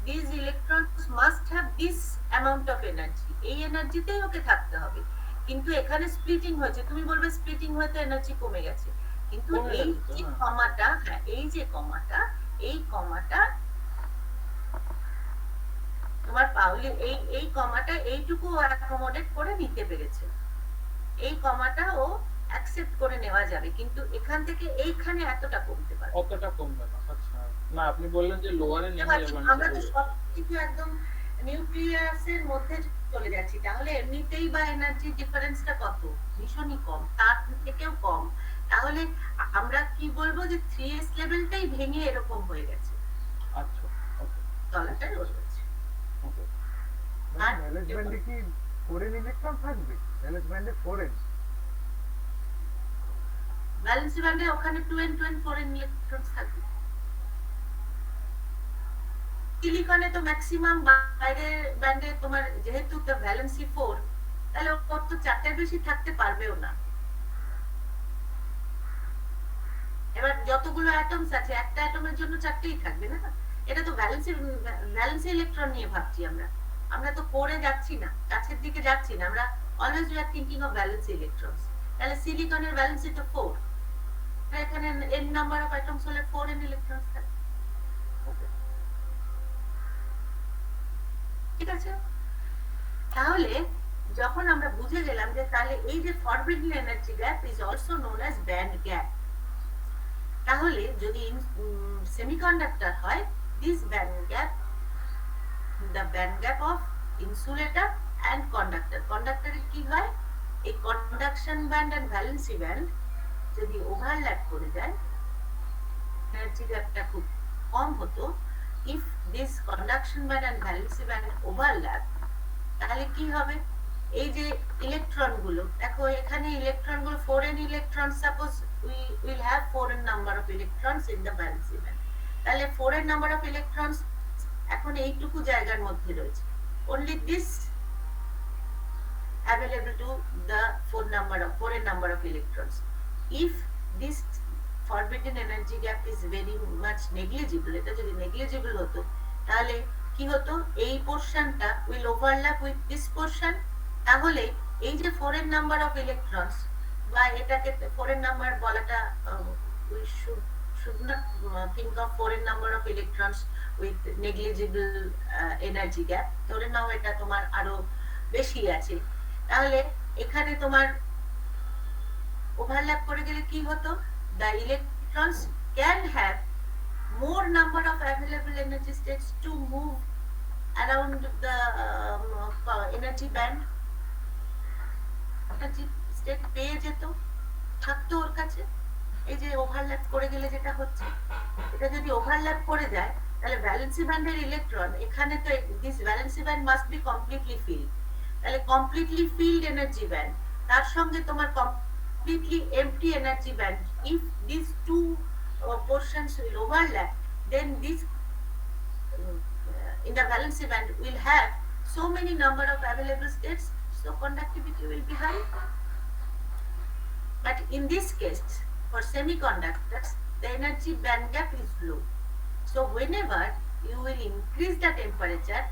these electrons must have this amount of energy, এই এনার্জিতেই ওকে থাকতে হবে। কিন্তু এখানে স্প্লিটিং হয়েছে, তুমি বলবে স্প্লিটিং হয়ে তো এনার্জি কমে গেছে, কিন্তু এই যে কমাটা, হ্যাঁ এই যে কমাটা, এই কমাটা তোমার পাউলি, এই কমাটা এইটুকু অ্যাকোমোডেট করে নিতে পেরেছে, এই কমাটা ও অ্যাকসেপ্ট করে নেওয়া যাবে, কিন্তু এখান থেকে এইখানে এতটা কমতে পারে। অতটা কমবে না। আচ্ছা, না আপনি বললেন যে লোয়ারে নেমে যাবে। আমরা তো সবকিছু একদম নিউক্লিয়াসের মধ্যে চলে যাচ্ছি, তাহলে এমনিতেই বা এনার্জি ডিফারেন্সটা কত, ভীষণই কম, তার থেকেও কম। তাহলে আমরা কি বলবো যে 3s লেভেলটাই ভেঙে এরকম হয়ে গেছে, আচ্ছা ওকে তলাটা রয়ে গেছে। ওকে। আর ভ্যালেন্স ব্যান্ডে কি ফরেন ইলেকট্রন থাকবে? ভ্যালেন্স ব্যান্ডে ফরেন ভ্যালেন্সি ব্যান্ডে ওখানে 2n 4n ইলেকট্রনস থাকবে। সিলিকনে তো ম্যাক্সিমাম বাইরের ব্যান্ডে তোমার যেহেতু দ্য ভ্যালেন্সি 4, তাহলে ওর তো 4টার বেশি থাকতে পারবেও না। এবার যতগুলো অ্যাটমস আছে, একটা অ্যাটমের জন্য 4টেই থাকবে না, এটা তো ভ্যালেন্সি ইলেকট্রন নিয়ে ভাবছি আমরা, আমরা তো পরে যাচ্ছি না, কাছের দিকে যাচ্ছি না, আমরা always we are thinking of valency electrons. তাহলে সিলিকনের ভ্যালেন্সি তো 4, এখানে n নাম্বার অফ অ্যাটমস হলে 4n ইলেকট্রনস থাকবে। ঠিক আছে, তাহলে যখন আমরা বুঝে গেলাম যে তাহলে এই যে forbidden energy gap is also known as band gap, তাহলে যদি সেমিকন্ডাক্টর হয়, this band gap, the band gap of insulator and conductor, কন্ডাক্টরের কি হয়, এই conduction band and valency band যদি ওভারল্যাপ করে যায়, এনার্জি গ্যাপটা খুব কম হতো। if this conduction band and valency band overlap, তাহলে কি হবে, এই যে ইলেকট্রন গুলো দেখো, এখানে ইলেকট্রন গুলো 4n electron, suppose we will have 4n number of electrons in the valency band, তাহলে 4n number of electrons এখন এইটুকু জায়গার মধ্যে রয়েছে, only this available to the 4n number of electrons. If this forbidden energy gap is very much negligible, এটা যদি negligible হতো, তাহলে কি হতো, এই পোরশনটা will overlap with this portion, তাহলে এই যে 4n number of electrons, বা এটাকে 4n number বলাটা, we should not think of 4n number of electrons with negligible energy gap, ধরে নাও এটা তোমার আরো বেশি আছে, তাহলে এখানে তোমার ওভারল্যাপ করে গেলে কি হতো, the electrons can have more number of available energy states to move around the energy band, energy state পেয়ে যেত, থাকতো ওর কাছে। এই যে ওভারল্যাপ করে গেলে যেটা হচ্ছে, এটা যদি ওভারল্যাপ করে যায়, তাহলে ভ্যালেন্সি ব্যান্ডের ইলেকট্রন এখানে তো, this valency band must be completely field, তাহলে কমপ্লিটলি ফিল্ড এনার্জি ব্যান্ড, তার সঙ্গে তোমার completely empty energy band, if these two portions will overlap, then this in the valency band will have so many number of available states, so so conductivity will be high. But in this case, for semiconductors, the energy band gap is low. So whenever you will increase the temperature,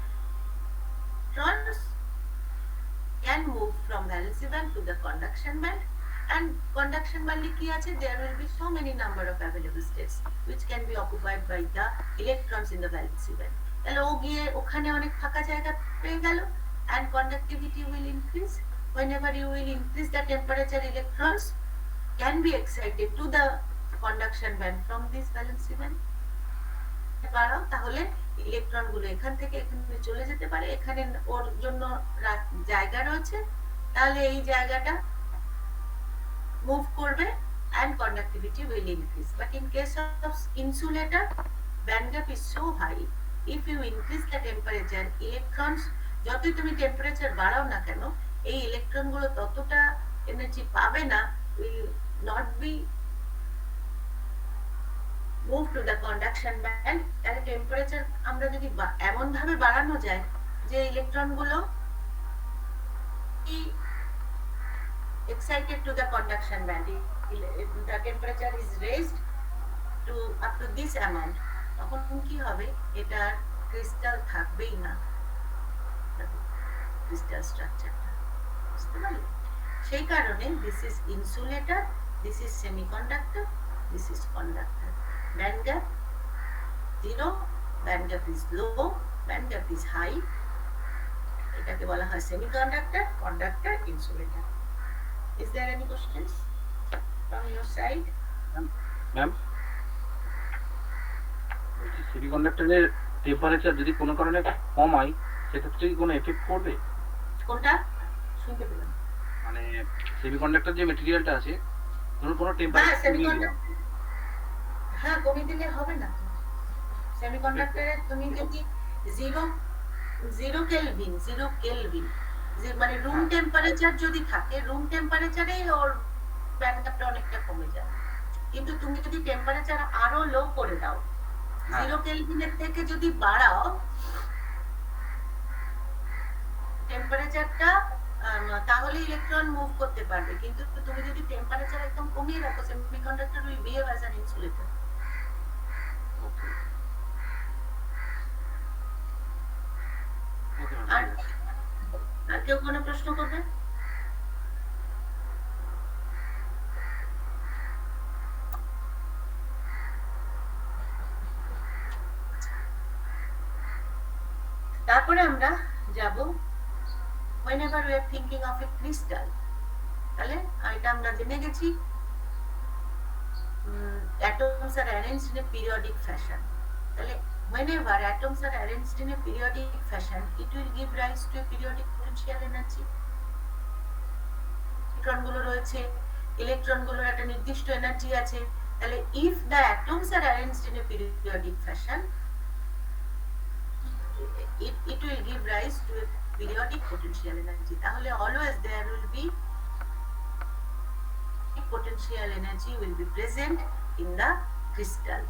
electrons can move from valency band to the conduction band, and conduction band ki ache, there will be so many number of available states which can be occupied by the electrons in the valency band. তাহলে ও গিয়ে ওখানে অনেক ফাঁকা জায়গা পেয়ে গেল, and conductivity will increase. Whenever you will increase the temperature, electrons can be excited to the conduction band from this valency band. বাড়াও, তাহলে ইলেকট্রন গুলো এখান থেকে এখানে চলে যেতে পারে, এখানে ওর জন্য জায়গা রয়েছে, তাহলে এই জায়গাটা মুভ করবে and conductivity will increase. But in case of insulator, band gap is so high, if you increase the temperature, electrons যতই তুমি টেম্পারেচার বাড়াও না কেন, এই ইলেকট্রন গুলো ততটা এনার্জি পাবে না, will not be move to the conduction band. তাহলে টেম্পারেচার আমরা যদি এমন ভাবে বাড়ানো যায় যে ইলেকট্রন গুলো excited to the conduction band, if the temperature is raised to up to this amount, তখন কি হবে, এটা ক্রিস্টাল থাকবেই না, ক্রিস্টাল স্ট্রাকচারটা, বুঝতে পারলে? সেই কারণে this is insulator, this is semiconductor, this is conductor. Band gap 0, band gap is low, band gap is high. এটাকে বলা হয় semiconductor, conductor, insulator. Is there any questions from your side? ম্যাম, সেমিকন্ডাক্টরের টেম্পারেচার যদি কোনো কারণে কমায়, সেক্ষেত্রে কি কোনো এফেক্ট করবে? কোনটা শুনতে পেলাম? মানে সেমিকন্ডাক্টর যে মেটেরিয়ালটা আছে, ধরুন কোনো হ্যাঁ, টেম্পারেচার semiconductor, হ্যাঁ, কমিয়ে দিলে হবে না। সেমিকন্ডাক্টরে তুমি যদি জিরো কেলভিন মানে রুম টেম্পারেচার যদি থাকে, রুম টেম্পারেচারেই ওর ব্যান্ড গ্যাপটা অনেকটা কমে যায়। কিন্তু তুমি যদি টেম্পারেচার আরো লো করে দাও, 0 কেলভিনের থেকে যদি বাড়াও টেম্পারেচারটা, তাহলে ইলেকট্রন মুভ করতে পারবে। কিন্তু তুমি যদি টেম্পারেচার একদম কমিয়ে রাখো, semiconductor will behave as an insulator. আর কেউ কোনো প্রশ্ন করবে? তারপরে আমরা যাব whenever we are thinking of a crystal, তাহলে এটা আমরা জেনে গেছি atoms are arranged in a periodic fashion. তাহলে whenever atoms are arranged in a periodic fashion, it will give rise to a periodic potential energy. ইলেকট্রনগুলো রয়েছে, ইলেকট্রনগুলোর একটা নির্দিষ্ট energy আছে, তাহলে if the atoms are arranged in a periodic fashion, it will give rise to a periodic potential energy. তাহলে always there will be potential energy will be present in the crystal.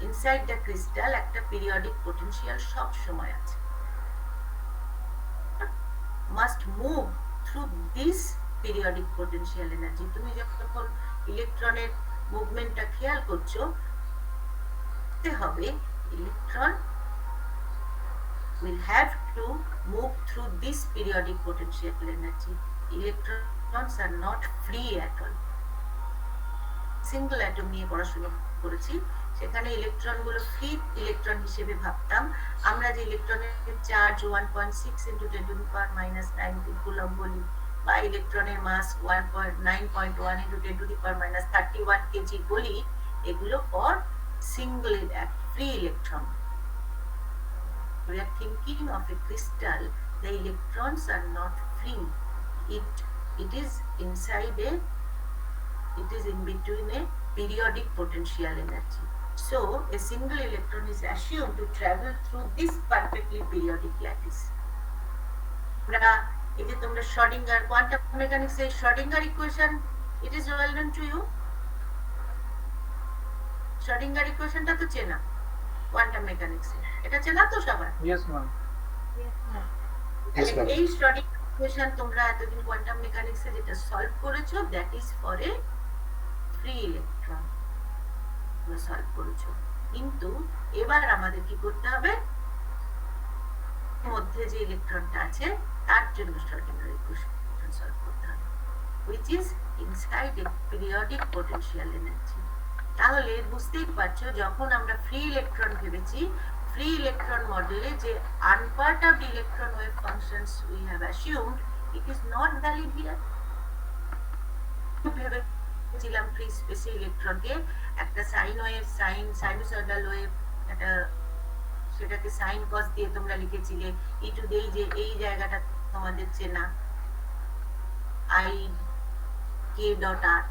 Inside the crystal একটা periodic potential সব সময় আছে, must move through this periodic potential energy. তুমি যখন ইলেকট্রনের মুভমেন্টটা খেয়াল করছো, তে হবে electron will have to move through this periodic potential energy. Electrons are not free at all. Single atom নিয়ে পড়াশোনা করেছি, সেখানে ইলেকট্রন গুলো ফ্রি ইলেকট্রন হিসেবে ভাবতাম। আমরা যে ইলেকট্রনের চার্জ 1.6 × 10⁻⁹ কুলম্ব বলি, বা ইলেকট্রনের মাস 9.1 × 10⁻31 কেজি বলি, এগুলো for single free electron. We are thinking of a crystal, the electrons are not free. It is inside it is in between a periodic potential energy. So a single electron is assumed to travel through this perfectly periodic lattice. এই যে তোমরা Schrödinger quantum mechanics এর Schrödinger equation, it is well known to you. Schrödinger equation টা তো চেনা quantum mechanics এ, এটা চেনা তো সবার? Yes, ma'am. এই Schrödinger ইকুয়েশন তোমরা এতদিন কোয়ান্টাম মেকানিক্সে যেটা সলভ করেছো that is for a free electron তোমরা সলভ করেছো, কিন্তু এবার আমাদের কি করতে হবে, মধ্যে যে ইলেকট্রনটা আছে তার জন্য শ্রোডিঙ্গার ইকুয়েশন সলভ করতে হবে, which is inside a periodic potential energy. তাহলে বুঝতেই পারছো যখন আমরা ফ্রি ইলেকট্রন ভেবেছি, free electron model যে unperturbed electron wave functions we have assumed, it is not valid here. ভেবেছিলাম ফ্রি স্পেসে ইলেকট্রনকে একটা সাইন ওয়েভ, সাইনুসয়েডাল ওয়েভ, একটা সেটাকে সাইন কস দিয়ে তোমরা লিখেছিলে, ই টু দেই যে এই জায়গাটা তোমাদের চেনা আই কে ডট আর,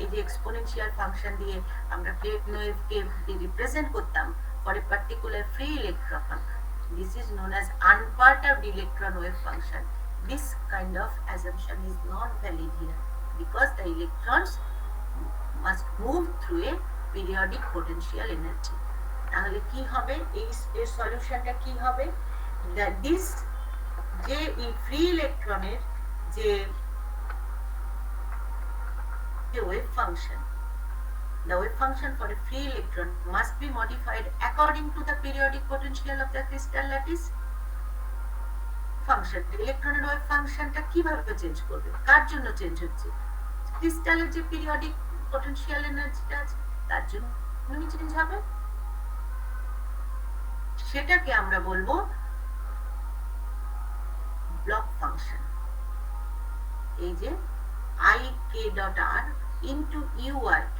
এই যে এক্সপোনেনশিয়াল ফাংশন দিয়ে আমরা প্লেন ওয়েভকে রিপ্রেজেন্ট করতাম for a particular free electron. This is known as unperturbed electron wave function. This kind of assumption is not valid here because the electrons must move through a periodic potential energy. তাহলে কি হবে, এই সলিউশনটা কি হবে, that this যে free ইলেকট্রনের যে wave function, the wave function for a free electron must be modified according to the periodic potential of the crystal lattice function. ইলেকট্রনের ওয়েভ ফাংশনটা কিভাবে চেঞ্জ করবে, কার জন্য চেঞ্জ হচ্ছে, ক্রিস্টালের যে পিরিয়ডিক পটেনশিয়াল এনার্জিটা আছে তার জন্য চেঞ্জ হবে, সেটাকে আমরা বলবো ব্লক ফাংশন। এই যে I k dot r into u r k,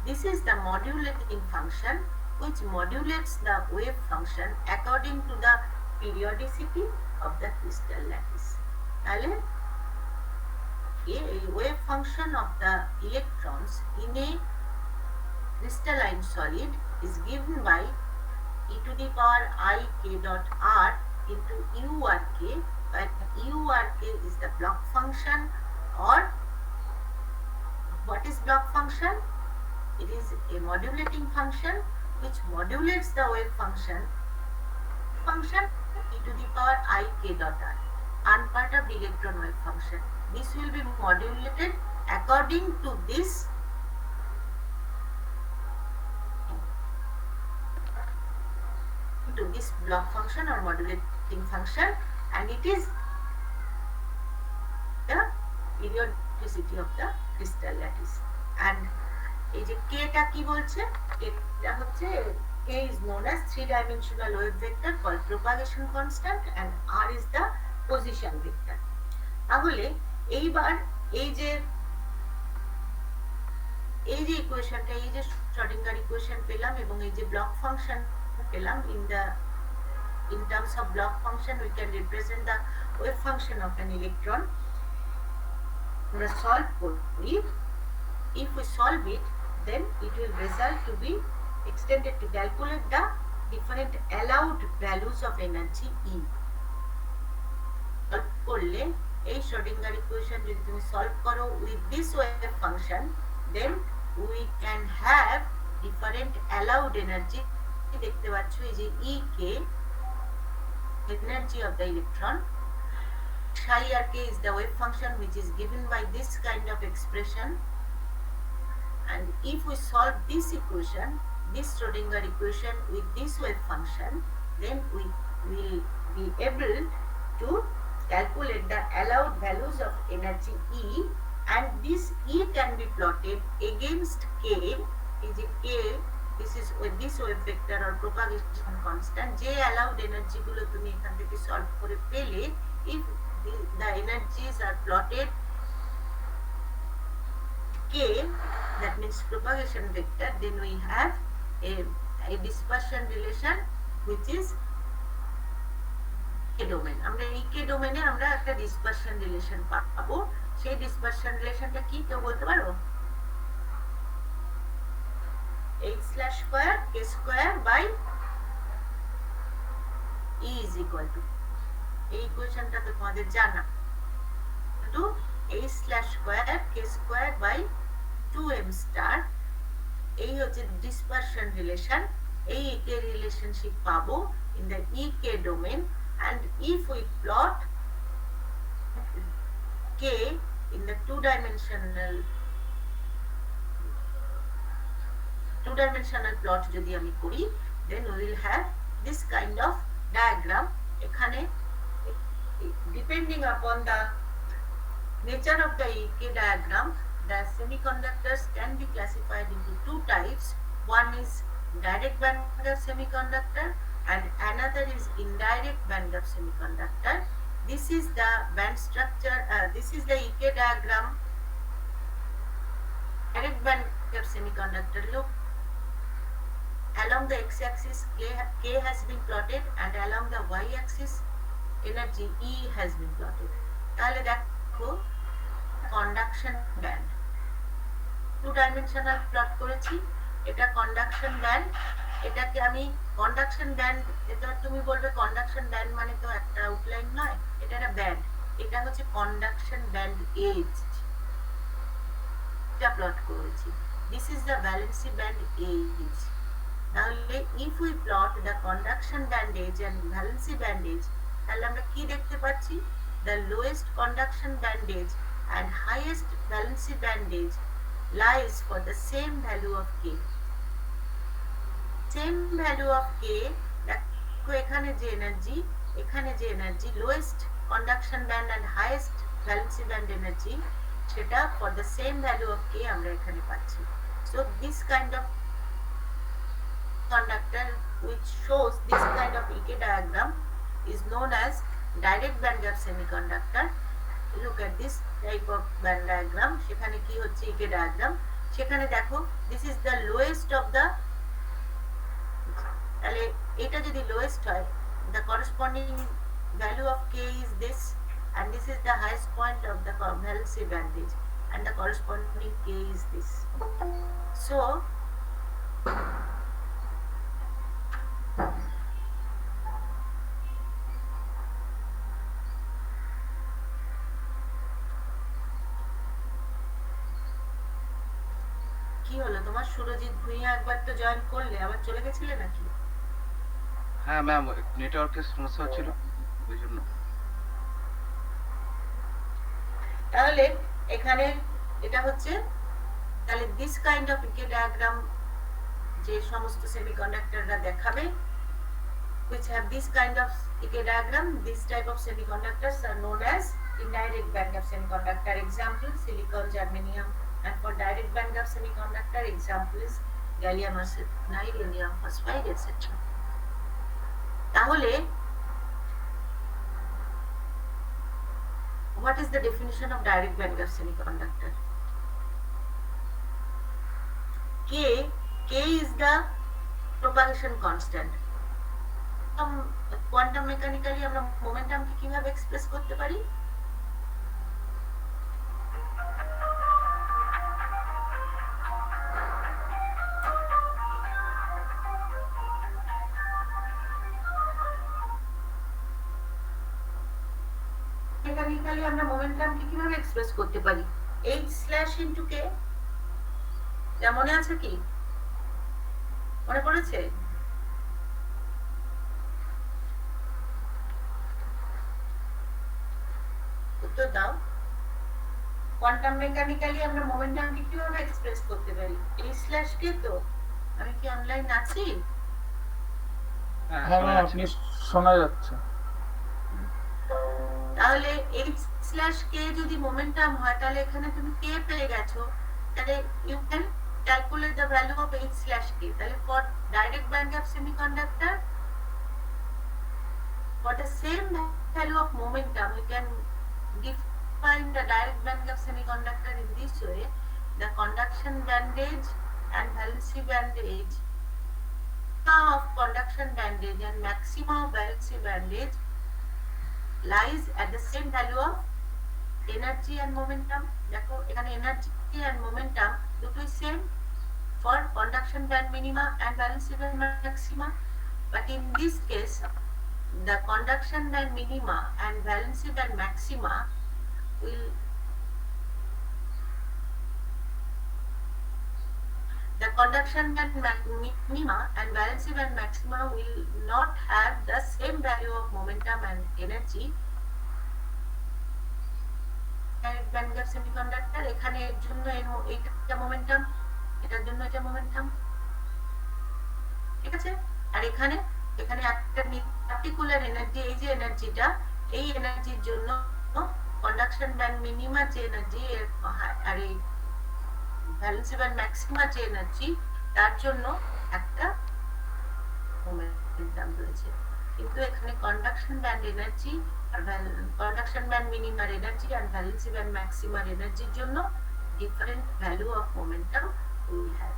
this is the modulating function which modulates the wave function according to the periodicity of the crystal lattice. তাহলে a wave function of the electrons in a crystalline solid is given by e to the power I k dot r into u r k, where u r k is the block function, or what is block function? It is a modulating function which modulates the wave function e to the power I k dot r, unperturbed electron wave function. This will be modulated according to this block function or modulating function, and it is the periodicity of the crystal lattice. And এই যে k টা কি বলছে, এটা হচ্ছে k is known as three-dimensional wave vector called propagation constant and r is the position vector. তাহলে এইবার এই যে ইকুয়েশনটা, এই যে শ্রোডিঙ্গার ইকুয়েশন পেলাম এবং এই যে ব্লক ফাংশন পেলাম, in terms of block function we can represent the wave function of an electron. আমরা solve করি, if we solve it then it will result to be extended to calculate the different allowed values of energy E. Solve করলে এই Schrödinger equation যদি তুমি solve করো with this wave function, then we can have different allowed energy. দেখতে পাচ্ছ এই যে E k, energy of the electron, psi r k is the wave function which is given by this kind of expression, and if we solve this equation, this Schrodinger equation with this wave function, then we will be able to calculate the allowed values of energy E, and this E can be plotted against k, is k, this is with this wave vector or propagation constant, যে allowed energy গুলো তুমি এখান থেকে solve করে পেলে, if the energies are plotted k, that means propagation vector, then we have a dispersion relation which is k domain. আমরা এই k ডোমেনে আমরা একটা dispersion relation পাবো, সেই dispersion relationটা কি কেউ বলতে পারো? h/square k square by E is equal to, এই ইকুয়েশনটা তো তোমাদের জানা, to h/square k square by 2m star, এই হচ্ছে dispersion relation, এই k relationship পাবো in the ek domain, and if we plot K in the two-dimensional plot যদি আমি করি, then we will have this kind of diagram. এখানে depending upon the nature of the EK diagram, the semiconductors can be classified into two types. One is direct band gap semiconductor and another is indirect band gap semiconductor. This is the band structure, this is the EK diagram. Direct band gap semiconductor, look, along the x-axis K has been plotted and along the y-axis energy E has been plotted. তাহলে দেখো conduction band, two dimensional plot করেছি, এটা conduction band, এটাকে আমি conduction band, এটা তুমি বলবে conduction band মানে তো একটা আউটলাইন নয়, এটা একটা ব্যান্ড, এটা হচ্ছে conduction band edge, এটা প্লট করেছি। This is the valency band edge. তাহলে if we plot the conduction band edge and valency band edge, তাহলে আমরা কি দেখতে পাচ্ছি? The lowest conduction band edge and highest valency band edge lies for the same value of K. Same value of K, দেখো এখানে যে energy lowest conduction band and highest valency band energy, সেটা for the same value of K আমরা এখানে পাচ্ছি। So this kind of conductor which shows this kind of EK diagram is known as direct band gap semiconductor. Look at this type of band diagram, সেখানে কি হচ্ছে EK diagram, সেখানে দেখো this is the lowest of the, তাহলে এটা যদি lowest হয়, the corresponding value of K is this and this is the highest point of the valency band edge and the corresponding K is this. So কি হলো তোমার? সুরজিৎ ভুঁইয়া একবার তো join করলে, আবার চলে গেছিলে নাকি? হ্যাঁ ম্যাম, নেটওয়ার্কের সমস্যা হচ্ছিল ওই জন্য। তাহলে এখানে এটা হচ্ছে, তাহলে this kind of E K diagram যে সমস্ত সেমিকন্ডাক্টররা দেখাবে which have this kind of EK diagram, this type of semiconductors are known as indirect band gap semiconductor. Example, silicon, germanium, and for direct band gap semiconductor example is gallium arsenide, indium phosphide, etc. তাহলে what is the definition of direct band gap semiconductor? K is the propagation constant. Quantum mechanically আমরা মোমেন্টামকে কিভাবে express করতে পারি? Mechanically আমরা মোমেন্টামকে কিভাবে express করতে পারি? h/k, যা মনে আছে কি? মনে পড়েছে? উত্তর দাও। কোয়ান্টাম মেকানিক্যালি আমরা মোমেন্টামকে কিভাবে এক্সপ্রেস করতে পারি? h/k। তো আমি কি অনলাইন আছি? হ্যাঁ ম্যাম, আপনি শোনা যাচ্ছে। তাহলে h/k যদি মোমেন্টাম হয়, তাহলে এখানে তুমি k পেয়ে গেছো, তাহলে you can calculate the value of h/k। তাহলে for direct band gap semiconductor, for the same value of momentum, we can define the direct band gap semiconductor in this way: the conduction bandage and valency bandage, of conduction bandage and maxima of valency bandage lies at the same value of energy and momentum. দেখো এখানে energy and momentum দুটোই same for conduction band minima and valency band maxima, but in this case the conduction band minima and valency band maxima will minima and valency band maxima will not have the same value of momentum and energy, and band gap semiconductor, এখানে এর জন্য এইটা momentum, এটার জন্য এটা momentum, ঠিক আছে। আর এখানে এখানে একটা পার্টিকুলার এনার্জি, এই যে এনার্জিটা, এই এনার্জির জন্য কন্ডাকশন ব্যান্ড মিনিমা যে এনার্জি আর এই ভ্যালেন্সি ব্যান্ড ম্যাক্সিমা যে এনার্জি, তার জন্য একটা মোমেন্টাম রয়েছে। কিন্তু এখানে কন্ডাকশন ব্যান্ড এনার্জি আর কন্ডাকশন ব্যান্ড মিনিমার এনার্জি আর ভ্যালেন্সি ব্যান্ড ম্যাক্সিমার এনার্জির জন্য different value of momentum will have.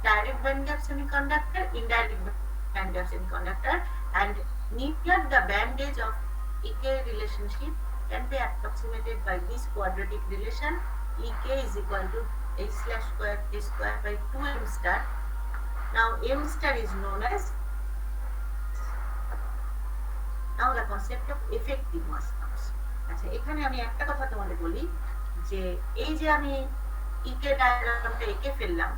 Direct band gap semiconductor, indirect band gap semiconductor, and near the band edge of EK relationship can be approximated by this quadratic relation. EK is equal to h slash square k square by 2m star. Now m star is known as, now the concept of effective mass comes. আচ্ছা, এখানে আমি একটা কথা তোমাদের বলি যে এই যে আমি EK ডায়াগ্রামটা এঁকে ফেললাম,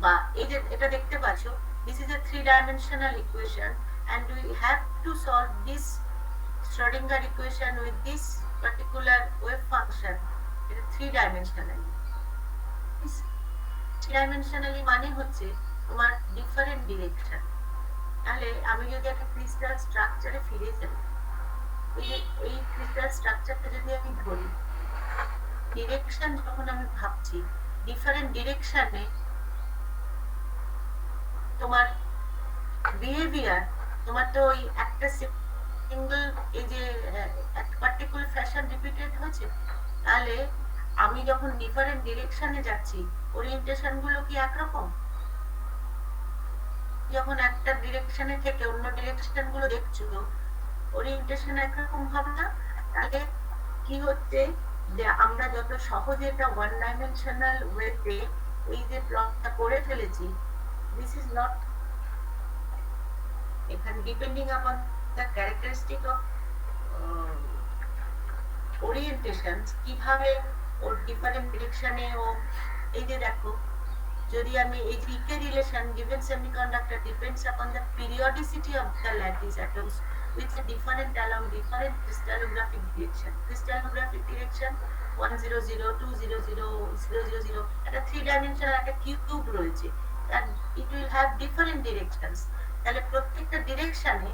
বা এই যে এটা দেখতে পাচ্ছো, this is a 3-dimensional equation and we have to solve this Schrodinger equation with this particular wave function. এটা 3-dimensionally. 3-dimensionally মানে হচ্ছে তোমার ডিফারেন্ট ডিরেকশন। তাহলে আমি যদি একটা ক্রিস্টাল স্ট্রাকচারে ফিরে যাই, এই ক্রিস্টাল স্ট্রাকচারটা যদি আমি ধরি, ডিরেকশন যখন আমি ভাবছি, ডিফারেন্ট ডিরেকশনে তোমার বিহেভিয়ার, তোমার তো ওই একটা সিঙ্গেল এই যে একটা পার্টিকুলার ফ্যাশন রিপিটেড হয়েছে, তাহলে আমি যখন ডিফারেন্ট ডিরেকশনে যাচ্ছি, ওরিয়েন্টেশন গুলো কি একরকম? যখন একটা ডিরেকশনে থেকে অন্য ডিরেকশন গুলো দেখছো, ওরিয়েন্টেশন একরকম হবে না। তাহলে কি হচ্ছে যে আমরা যত সহজে এটা 1-dimensional ওয়েতে এই যে প্লটটা করে ফেলেছি, this is not, এখানে depending upon the characteristic of orientation, কিভাবে ওর ডিফারেন্ট ডিরেকশনে ও, এই যে দেখো, যদি আমি এই যে EK relation given semiconductor depends upon the periodicity of the lattice atoms which are different along different crystallographic direction. Crystallographic direction 100, 200, 000, একটা 3-dimensional একটা কিউব রয়েছে, and it will have different directions. তাহলে প্রত্যেকটা ডিরেকশনে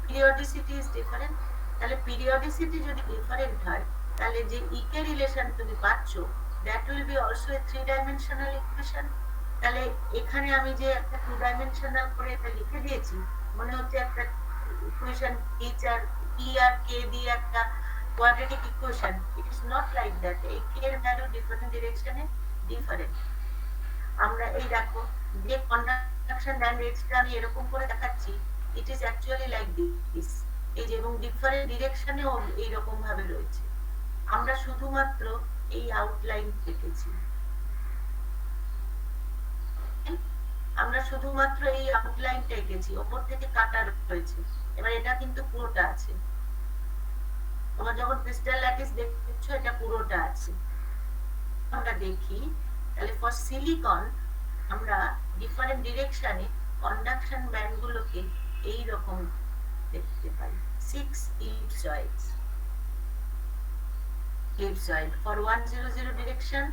periodicity is different. তাহলে periodicity যদি different হয়, তাহলে যে EK relation তুমি পাচ্ছো, that will be also a 3-dimensional equation. তাহলে এখানে আমি যে একটা 2-dimensional করে এটা লিখে দিয়েছি, মনে হচ্ছে একটা ইকুয়েশন H আর E আর K দিয়ে একটা quadratic equation. It is not like that. এই K এর ভ্যালু ডিফারেন্ট ডিরেকশনে ডিফারেন্ট। আমরা এই দেখো যে কন্ডাকশন ব্যান্ড রেটটা আমি এরকম করে দেখাচ্ছি, it is actually like this, এই যে, এবং ডিফারেন্ট ডিরেকশনেও এইরকম ভাবে রয়েছে। আমরা শুধুমাত্র এই আউটলাইন দেখেছি, আমরা শুধুমাত্র এই আউটলাইনটা এঁকেছি, ওপর থেকে কাটা রয়েছে। এবার এটা কিন্তু পুরোটা আছে, তোমরা যখন ক্রিস্টাল ল্যাটিস দেখছো এটা পুরোটা আছে। আমরা দেখি তাহলে ফর সিলিকন আমরা ডিফারেন্ট ডিরেকশনে কন্ডাকশন ব্যান্ডগুলোকে এই রকম দেখতে পাই, 6 ellipsoids for 100 direction,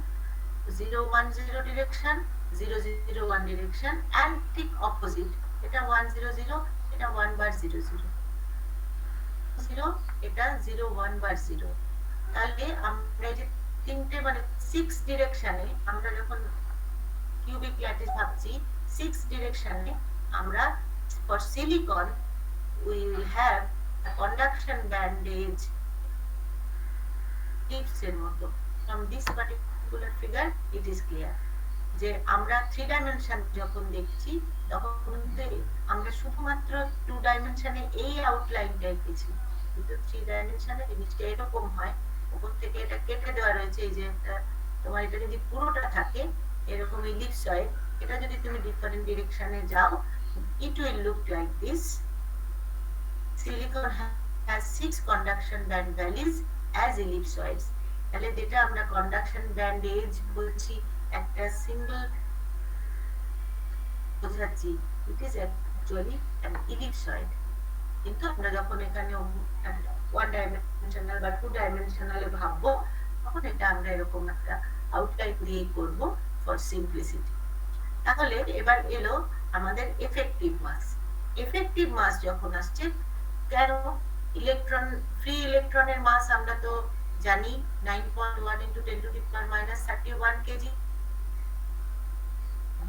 010 direction, 001 direction, and ঠিক opposite, এটা 100, এটা 1/00, এটা 01/0। তাহলে আমরা যে তিনটে মানে 6 ডিরেকশনে আমরা যখন কিউবিক ল্যাটিস ভাবছি, 6 ডিরেকশনে আমরা for silicon we will have a conduction band edge tips এর মতো। From this particular figure it is clear যে আমরা 3 ডাইমেনশন যখন দেখছি, তখন কিন্তু আমরা শুধুমাত্র 2 ডাইমেনশনে এই আউটলাইনটা এঁকেছি, কিন্তু 3 ডাইমেনশনে জিনিসটা এরকম হয়, উপর থেকে এটা কেটে দেওয়া রয়েছে। এই যে একটা তোমার এটা যদি পুরোটা থাকে এরকম ইলিপসয়েড, এটা যদি তুমি ডিফারেন্ট ডিরেকশনে যাও, it will look like this. Silicon has 6 conduction band values as ellipsoids. তাহলে যেটা আমরা কন্ডাকশন ব্যান্ড এজ বলছি, একটা সিঙ্গেল বোঝাচ্ছি, it is actually an ellipsoid. কিন্তু আমরা যখন এখানে 1 ডাইমেনশন ডাইমেনশনাল বা 2 ডাইমেনশনালে ভাববো, তখন এটা আমরা এরকম একটা আউটলাইন দিয়ে করব ফর সিম্পলিসিটি। তাহলে এবার এলো আমাদের এফেক্টিভ মাস। এফেক্টিভ মাস যখন আসছে, কেন ইলেকট্রন, ফ্রি ইলেকট্রনের মাস আমরা তো জানি 9.1 into 10 to the power minus 31 kg.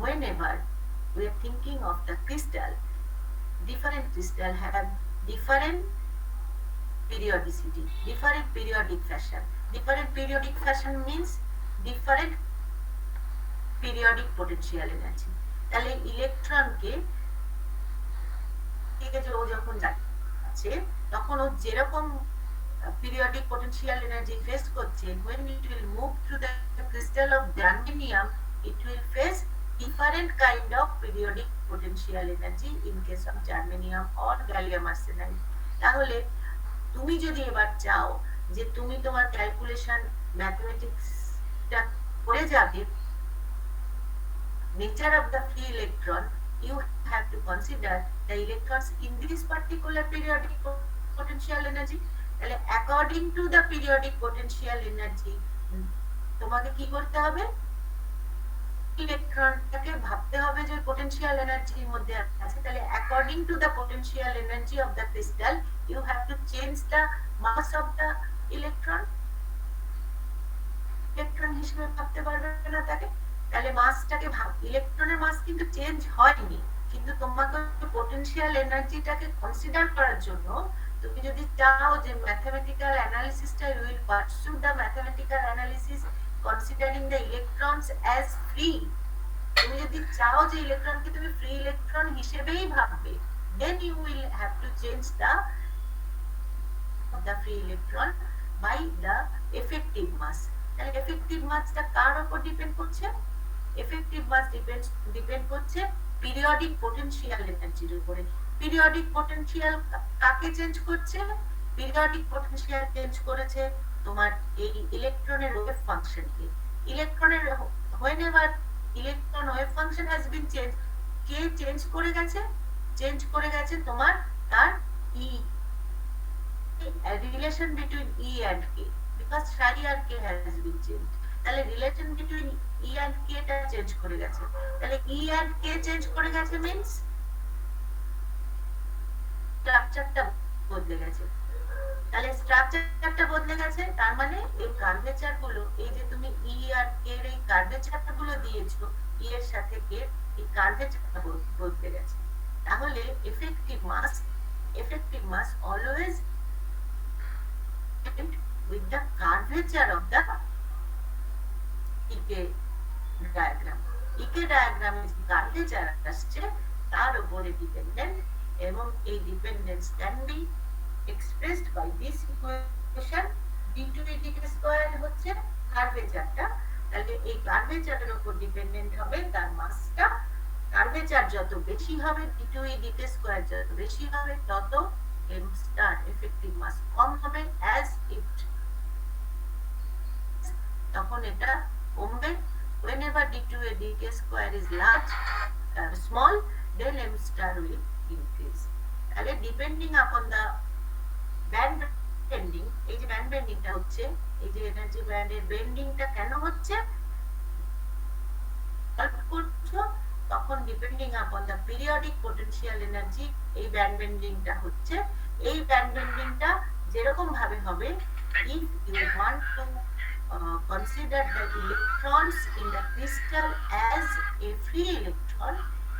Whenever we are thinking of the crystal, different crystal have different periodicity, different periodic fashion. Different periodic fashion means different periodic potential energy. তাহলে ইলেকট্রনকে ঠিক আছে, ও যখন যাচ্ছে তখন ও যেরকম periodic potential energy face করছে, when it will move through the crystal of germanium, it will face different kind of periodic potential energy in case of germanium or gallium arsenide. তাহলে তুমি যদি এবার চাও যে তুমি তোমার ক্যালকুলেশন ম্যাথমেটিক্সটা করে যাবে nature of the free electron, you have to consider the electrons in this particular periodic potential energy. তাহলে according to the periodic potential energy তোমাকে কি করতে হবে, ইলেকট্রনটাকে ভাবতে হবে যে পোটেনশিয়াল এনার্জির মধ্যে আছে। তাহলে according to the potential energy of the crystal, you have to change the mass of the electron. Electron হিসেবে ভাবতে পারবে না তাকে, তাহলে মাসটাকে ভাব, ইলেকট্রনের মাস কিন্তু চেঞ্জ হয়নি, কিন্তু তোমাকে পোটেনশিয়াল এনার্জিটাকে কনসিডার করার জন্য তুমি যদি চাও যে ম্যাথমেটিক্যাল অ্যানালিসিসটা, you will pursue the mathematical analysis considering the electrons as free. তুমি যদি চাও যে ইলেকট্রনকে তুমি ফ্রি ইলেকট্রন হিসেবেই ভাববে, then you will have to change the free electron by the effective mass. তাহলে এফেক্টিভ মাসটা কার উপর ডিপেন্ড করছে? এফেক্টিভ মাস ডিপেন্ড করছে পিরিয়ডিক পোটেনশিয়াল এনার্জির উপরে। পিরিয়ডিক পোটেনশিয়াল কাকে চেঞ্জ করছে? পিরিয়ডিক পোটেনশিয়াল চেঞ্জ করেছে তোমার এই ইলেকট্রনের ওয়েভ ফাংশনকে। ইলেকট্রনের whenever electron wave function has been changed, K change করে গেছে? চেঞ্জ করে গেছে তোমার তার E, relation between E and K, because psi আর K has been changed. তাহলে relation between E and K টা চেঞ্জ করে গেছে। তাহলে E and K চেঞ্জ করে গেছে means স্ট্রাকচারটা বদলে গেছে। তাহলে স্ট্রাকচারটা বদলে গেছে, তার মানে এই কার্ভেচার গুলো, এই যে তুমি E আর K এর এই কার্ভেচার গুলো দিয়েছো, E এর সাথে K, এই কার্ভেচারটা বদলে গেছে। তাহলে effective mass always with the curvature of the EK diagram. EK diagram is curvature আসছে তার উপরে ডিপেন্ডেন্ট, এবং এই dependence can be expressed by this equation. d2dt square হচ্ছে কার্ভেচারটা, তাহলে এই কার্ভেচারের উপর ডিপেন্ডেন্ট হবে তার মাসটা। কার্ভেচার যত বেশি হবে, d2dt স্কয়ার যত বেশি হবে, তত m স্টার এফেক্টিভ মাস কম হবে। as it তখন এটা কমবে। whenever d2dt square is large small, then m star will increase. তাহলে ডিপেন্ডিং আপন দা ব্যান্ড বেন্ডিং, এই যে ব্যান্ড বেন্ডিংটা হচ্ছে, এই যে এনার্জি ব্যান্ডের বেন্ডিংটা কেন হচ্ছে করছো, তখন ডিপেন্ডিং আপন দা পিরিয়ডিক পোটেনশিয়াল এনার্জি এই ব্যান্ড বেন্ডিংটা হচ্ছে। এই ব্যান্ড বেন্ডিংটা যেরকম ভাবে হবে, if you want to consider the electrons in the crystal as a free electron,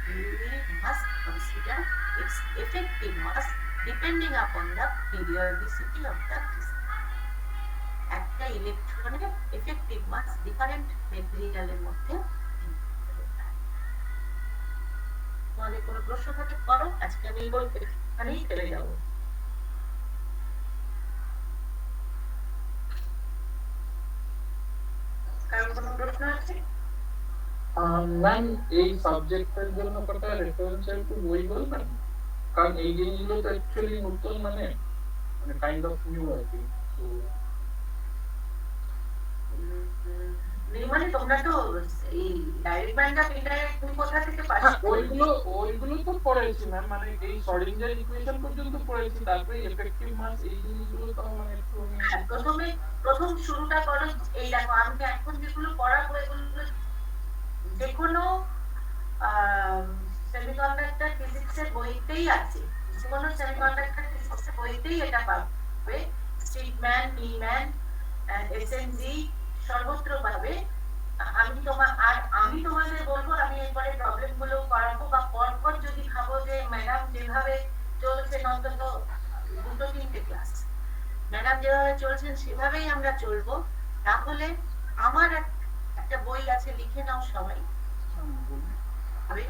you must consider its effective mass depending upon the periodicity of the crystal. একটা ইলেকট্রনের effective মাস different মেটেরিয়ালের মধ্যে। তোমাদের কোনো প্রশ্ন থাকলে করো, আজকে আমি এই বলতে এখানেই চলে যাবো। কারণ কোনো প্রশ্ন আছে? ম্যাম এই সাবজেক্টের জন্য কটা রেফারেন্সিয়াল টু বই বলবেন? কারণ এই জিনিসগুলো তো অ্যাকচুয়ালি নতুন, মানে কাইন্ড অফ নিউ আর কি। তো মানে তোমরা তো এই ডাইরেক্ট ব্যান্ড অফ ইন্টারনেট তুমি কোথা থেকে পাস হ্যাঁ করলে? ওইগুলো তো পড়েছি ম্যাম, মানে এই শর্ডিঞ্জার ইকুয়েশন পর্যন্ত পড়েছি, তারপরে এফেক্টিভ মাস এই জিনিসগুলো তো মানে একটু হ্যাঁ, প্রথম শুরুটা করো। এই দেখো আমি এখন যেগুলো পড়াবো এগুলো যেকোনো সেমিকন্ডাক্টর ফিজিক্সের বইতেই আছে, যেকোনো সেমিকন্ডাক্টর ফিজিক্সের বইতেই এটা পাবে। স্ট্রিটম্যান, নিম্যান, এসএনজি সর্বত্র পাবে। আমি তোমাদের বলবো, আমি এরপরে প্রবলেম গুলো করাবো, বা পরপর যদি ভাবো যে ম্যাডাম যেভাবে চলছেন অন্তত 2-3টে ক্লাস ম্যাডাম যেভাবে চলছেন সেভাবেই আমরা চলবো, তাহলে আমার একটা বই আছে, লিখে নাও সবাই। আমি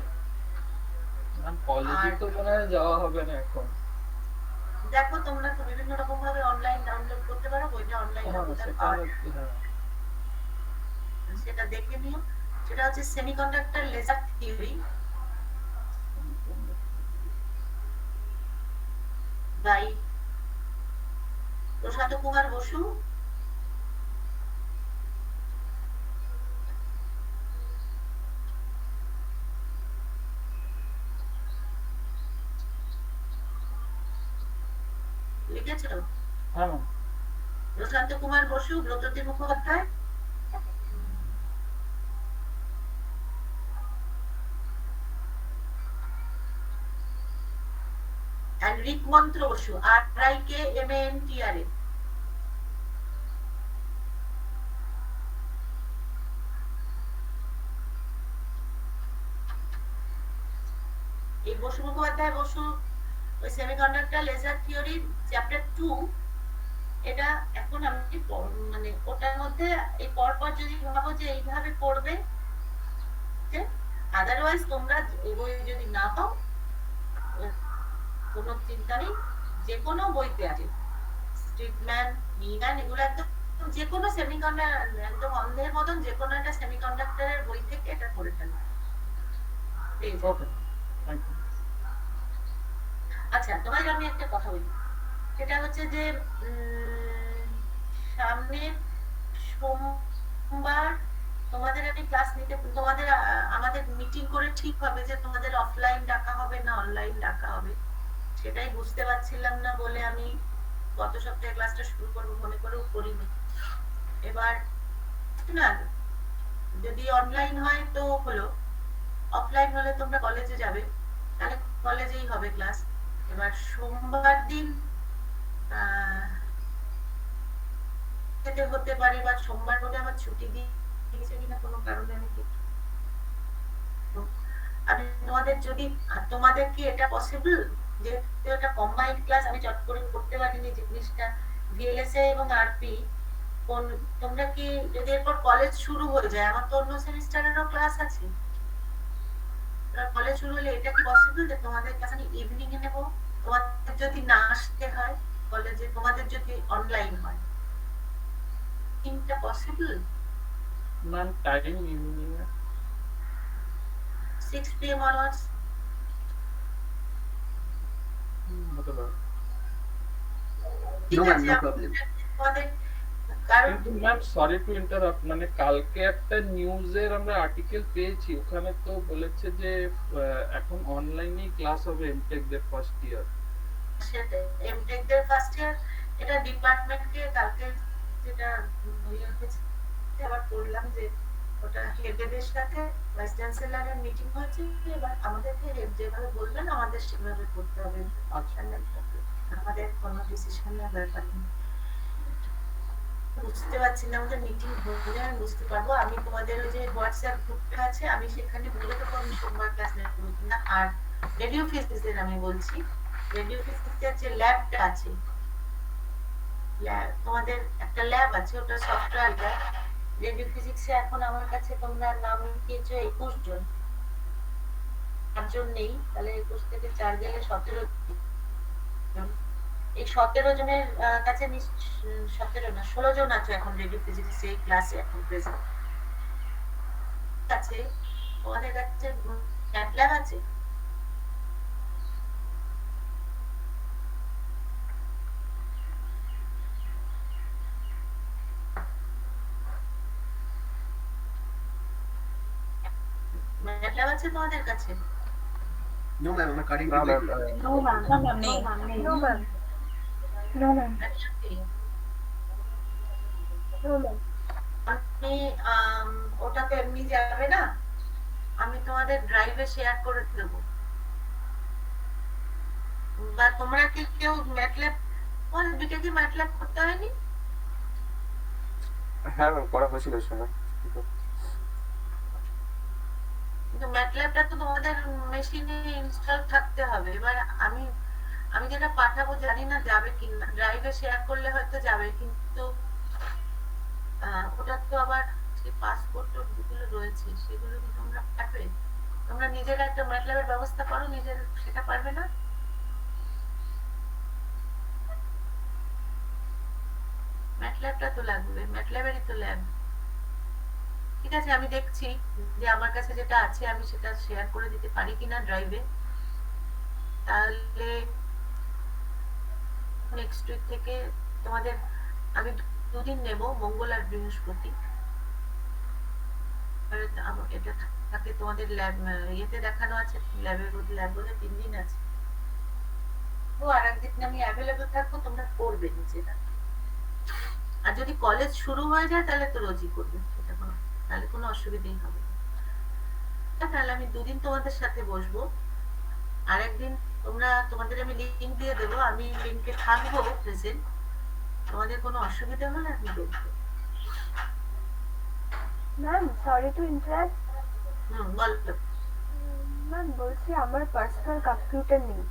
ম্যাম কলেজে তো মনে হয় যাওয়া হবে না এখন। দেখো তোমরা তো বিভিন্ন রকম ভাবে অনলাইন ডাউনলোড করতে পারো, বইটা অনলাইন হ্যাঁ সেটা হ্যাঁ সেটা দেখে নিও। সেটা হচ্ছে semiconductor laser theory by Prashanta Kumar Basu. লিখেছ? হ্যাঁ ma'am. Prashanta Kumar Basu, Bratati Mukhopadhyay, and Rikmantra Basu, RIKMANTRA। এই বসু মুখোপাধ্যায় বসু ওই সেমিকন্ডাক্টর লেজার থিওরির চ্যাপ্টার 2, এটা এখন আমি মানে ওটার মধ্যে এই পরপর যদি ভাবো যে এইভাবে পড়বে, আদারওয়াইজ তোমরা এই বই যদি না পাও কোনো চিন্তা নেই, যে কোনো বইতে আছে। স্ট্রিটম্যান, নিম্যান, এগুলো একদম যে কোনো সেমিকন্ডাক্টর, একদম অন্ধের মতন যে কোনো একটা সেমিকন্ডাক্টরের বই থেকে এটা পড়ে ফেলবে। Okay thank you. আচ্ছা, তোমাদের আমি একটা কথা বলি, সেটা হচ্ছে যে সামনের সোমবার তোমাদের আমি ক্লাস নিতে, তোমাদের আমাদের মিটিং করে ঠিক হবে যে তোমাদের অফলাইন ডাকা হবে না অনলাইন ডাকা হবে। সেটাই বুঝতে পারছিলাম না বলে আমি গত সপ্তাহে ক্লাসটা শুরু করবো মনে করেও করিনি। এবার না, যদি অনলাইন হয় তো হলো, অফলাইন হলে তোমরা কলেজে যাবে, তাহলে কলেজেই হবে ক্লাস। এবার সোমবার দিন হতে পারে, বা সোমবার বলে আমার ছুটি দিয়েছে কিনা কোনো কারণে আমি তোমাদের যদি তোমাদের কি এটা পসিবল যে এটা কম্বাইন্ড ক্লাস আমি চট করে করতে পারিনি জিনিসটা, ভিএলএসএ এবং আরপি কোন, তোমরা কি যদি এরপর কলেজ শুরু হয়ে যায়, আমার তো অন্য সেমিস্টারেরও ক্লাস আছে, কলেজ শুরু হলে এটা কি পসিবল যে তোমাদের ক্লাস আমি ইভিনিং এ নেব, তোমাদের যদি না আসতে হয় কলেজে, তোমাদের যদি অনলাইন হয়, তিনটা possible? Ma'am time evening 6 PM onwards? হতে পারে। ঠিক No, ma'am, আছে, no problem. তোমাদের কারণ কিন্তু ম্যাম সরি টু ইন্টারাপ্ট, মানে কালকে একটা নিউজের আমরা আর্টিকেল পেয়েছি, ওখানে তো বলেছে যে এখন অনলাইনেই ক্লাস হবে এমটেক দের ফার্স্ট ইয়ার। সেটা এমটেক দের ফার্স্ট ইয়ার, এটা ডিপার্টমেন্টকে কালকে যেটা হয়েছে আবার পড়লাম যে ওটা হেডেদের সাথে ভাইস চ্যান্সেলরের মিটিং হয়েছে, এবার আমাদেরকে হেড যেভাবে বলবেন আমাদের সেভাবে করতে হবে। আচ্ছা আমাদের কোনো ডিসিশনের ব্যাপার নেই। বুঝতে পারছি না, আমাদের মিটিং হলে আমি বুঝতে পারবো। আমি তোমাদের ওই যে হোয়াটসঅ্যাপ গ্রুপটা আছে আমি সেখানে বলে দেবো আমি সোমবার ক্লাস নেব কিনা। আর রেডিও ফিজিক্সের আমি বলছি, রেডিও ফিজিক্সের যে ল্যাবটা আছে, তোমাদের একটা ল্যাব আছে, ওটা সফটওয়্যার ল্যাব। রেডিও ফিজিক্সে এখন আমার কাছে তোমরা নাম লিখিয়েছো 21 জন, 8 জন নেই, তাহলে 21 থেকে 4 গেলে 17 জন। এই 17 জনের কাছে 17 না 16 জন আছে এখন রেডিও ফিজিক্স এই ক্লাসে এখন প্রেজেন্ট আছে। তোমাদের কাছে ল্যাব আছে? ম্যাটল্যাব আছে তোমাদের কাছে? No, ma'am. I'm currently না ma'am No, ma'am. No, ma'am. নেই। No, ma'am. No, ma'am. No, ma'am. MATLAB নেই। No, ma'am. আমি ওটা তো এমনি যাবে না, আমি তোমাদের ড্রাইভে শেয়ার করে দেবো। বা তোমরা কি কেউ ম্যাটল্যাব, তোমাদের দুটো কি ম্যাটল্যাব করতে হয়নি? হ্যাঁ ম্যাম করা হয়েছিল সময়। কিন্তু ম্যাটল্যাবটা তো তোমাদের মেশিনে ইনস্টল থাকতে হবে। এবার আমি আমি যেটা পাঠাবো জানি না যাবে কিনা, ড্রাইভে শেয়ার করলে হয়তো যাবে, কিন্তু ওটা তো আবার যে পাসপোর্ট গুলো রয়েছে সেগুলো কি তোমরা পারবে? তোমরা নিজেরা একটা ম্যাটল্যাবের ব্যবস্থা করো, নিজের সেটা পারবে না? ম্যাটল্যাবটা তো লাগবে, ম্যাটল্যাবেরই তো ল্যাব। ঠিক আছে, আমি দেখছি যে আমার কাছে যেটা আছে আমি সেটা শেয়ার করে দিতে পারি কিনা ড্রাইভে। তাহলে নেক্সট উইক থেকে তোমাদের আমি 2 দিন নেব, মঙ্গল আর বৃহস্পতি। আর এটা থাকে তোমাদের ল্যাব, ইয়েতে দেখানো আছে, ল্যাব বলে 3 দিন আছে। তো আর একদিন আমি অ্যাভেলেবল থাকবো, তোমরা করবে নিজেরা। আর যদি কলেজ শুরু হয়ে যায় তাহলে তো রোজই করবে, সেটা কোনো, তাহলে কোনো অসুবিধাই হবে না। তাহলে আমি 2 দিন তোমাদের সাথে বসবো, আর একদিন তোমাদের আমি লিংক দিয়ে দেবো, আমি লিংকে থাকবো প্রেজেন্ট। তোমাদের কোনো অসুবিধা হলে আমি বলবো। Ma'am, sorry to interrupt. বলো। Ma'am, বলছি আমার পার্সোনাল কম্পিউটার নেই।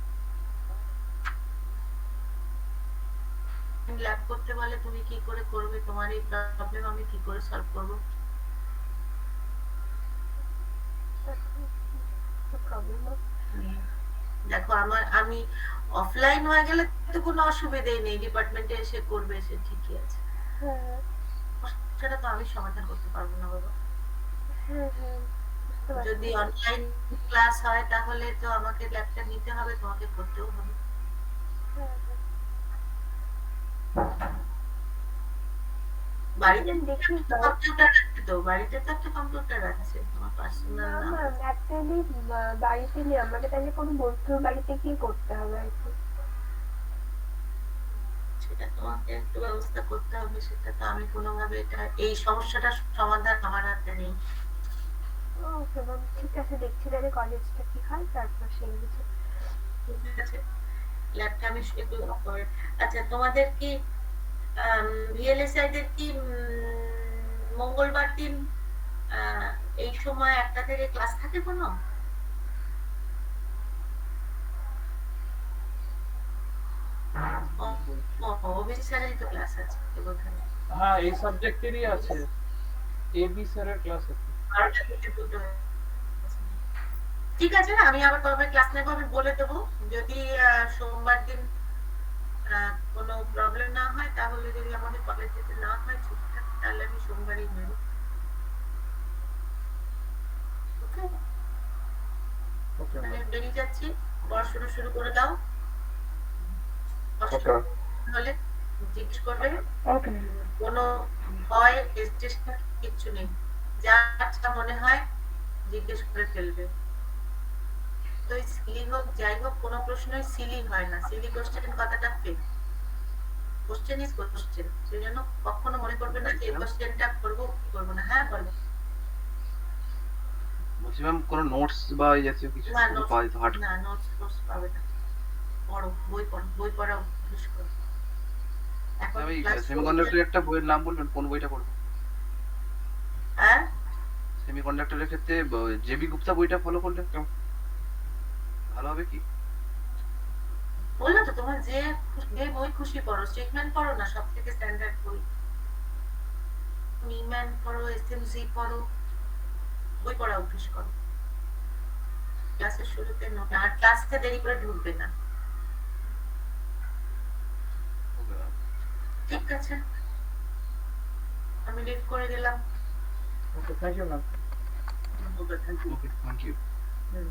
ল্যাব করতে বলে তুমি কি করে করবে? তোমার এই প্রবলেম আমি কি করে সলভ করব? প্রবলেম দেখো আমি অফলাইন হয়ে গেলে তো কোনো অসুবিধাই নেই, ডিপার্টমেন্টে এসে করবে, সে ঠিকই আছে। হ্যাঁ সেটা তো আমি সমাধান করতে পারবো না বাবা। হ্যাঁ হ্যাঁ বুঝতে পারছি। যদি অনলাইন ক্লাস হয় তাহলে তো আমাকে ল্যাবটা নিতে হবে, তোমাকে করতেও হবে। হ্যাঁ, হ্যাঁ। বাড়িতে দেখি কম্পিউটার আছে তো, বাড়িতে তো একটা কম্পিউটার আছে তোমার পার্সোনাল না না? ম্যাম, অ্যাকচুয়ালি বাড়িতে নেই, আমাকে তাহলে কোনো বন্ধুর বাড়িতে গিয়ে করতে হবে আর কি। সেটা তোমাকে একটু ব্যবস্থা করতে হবে, সেটা তো আমি কোনোভাবে এটা, এই সমস্যাটার সমাধান আমার হাতে নেই। ওকে ম্যাম, ঠিক আছে, দেখছি তাহলে কলেজটা কি হয়, তারপর সেই বুঝে। ঠিক আছে, ল্যাবটা আমি একটু করে। আচ্ছা, তোমাদের কি ভিএলএসআই দের কি মঙ্গলবার দিন এই সময় 1টা থেকে ক্লাস থাকে কোনো? ওবিসি স্যারেরই তো ক্লাস আছে বোধহয়। হ্যাঁ এই সাবজেক্টেরই আছে, এবি স্যারের ক্লাস আছে। 12টা থেকে 2টো। ঠিক আছে, আমি আবার কবে ক্লাস নেবো আমি বলে দেবো। যদি সোমবার দিন কোনো প্রবলেম না হয়, তাহলে যদি আমাদের কলেজ যেতে না হয় ঠিকঠাক, তাহলে আমি সোমবারই নেব। ওকে, ওকে তাহলে বেরিয়ে যাচ্ছি, পড়াশোনা শুরু করে দাও। ওকে হলে জিজ্ঞেস করবে, ওকে ম্যাম। কোনো ভয় হেজিটেশন কিচ্ছু নেই, যা আচ্ছা মনে হয় জিজ্ঞেস করে ফেলবে। তো সিলি হোক যাই হোক, কোনো প্রশ্নই সিলি হয় না, সিলি কোশ্চেন কথাটা ফেক। কোশ্চেন ইজ কোশ্চেন, সেই জন্য কখনো মনে করবে না যে এই কোশ্চেনটা করবো কি করবো না। হ্যাঁ বলো। বলছি ম্যাম কোনো নোটস বা এই জাতীয় কিছু না পাওয়া যেত হার্ড? না, নোটস পাবে না। পড়ো, বই পড়া অভ্যাস করো। এখন আমি class সেমিকন্ডাক্টরের একটা বইয়ের নাম বলবেন, কোন বইটা পড়বো? হ্যাঁ, সেমিকন্ডাক্টরের ক্ষেত্রে জেবি গুপ্তা বইটা ফলো করলে কেমন ভালো হবে কি? বললো তো তোমার যে বই খুশি পড়ো, স্টেটমেন্ট পড়ো না, সব থেকে স্ট্যান্ডার্ড বই। নিম্যান পড়ো, এসএমসি পড়ো, বই পড়া অভ্যাস করো। ক্লাসের শুরুতে নোট, আর ক্লাসে দেরি করে ঢুকবে না। ঠিক আছে, আমি লিভ করে গেলাম। Okay, thank you ma'am. Thank you. Okay, thank you. Hmm.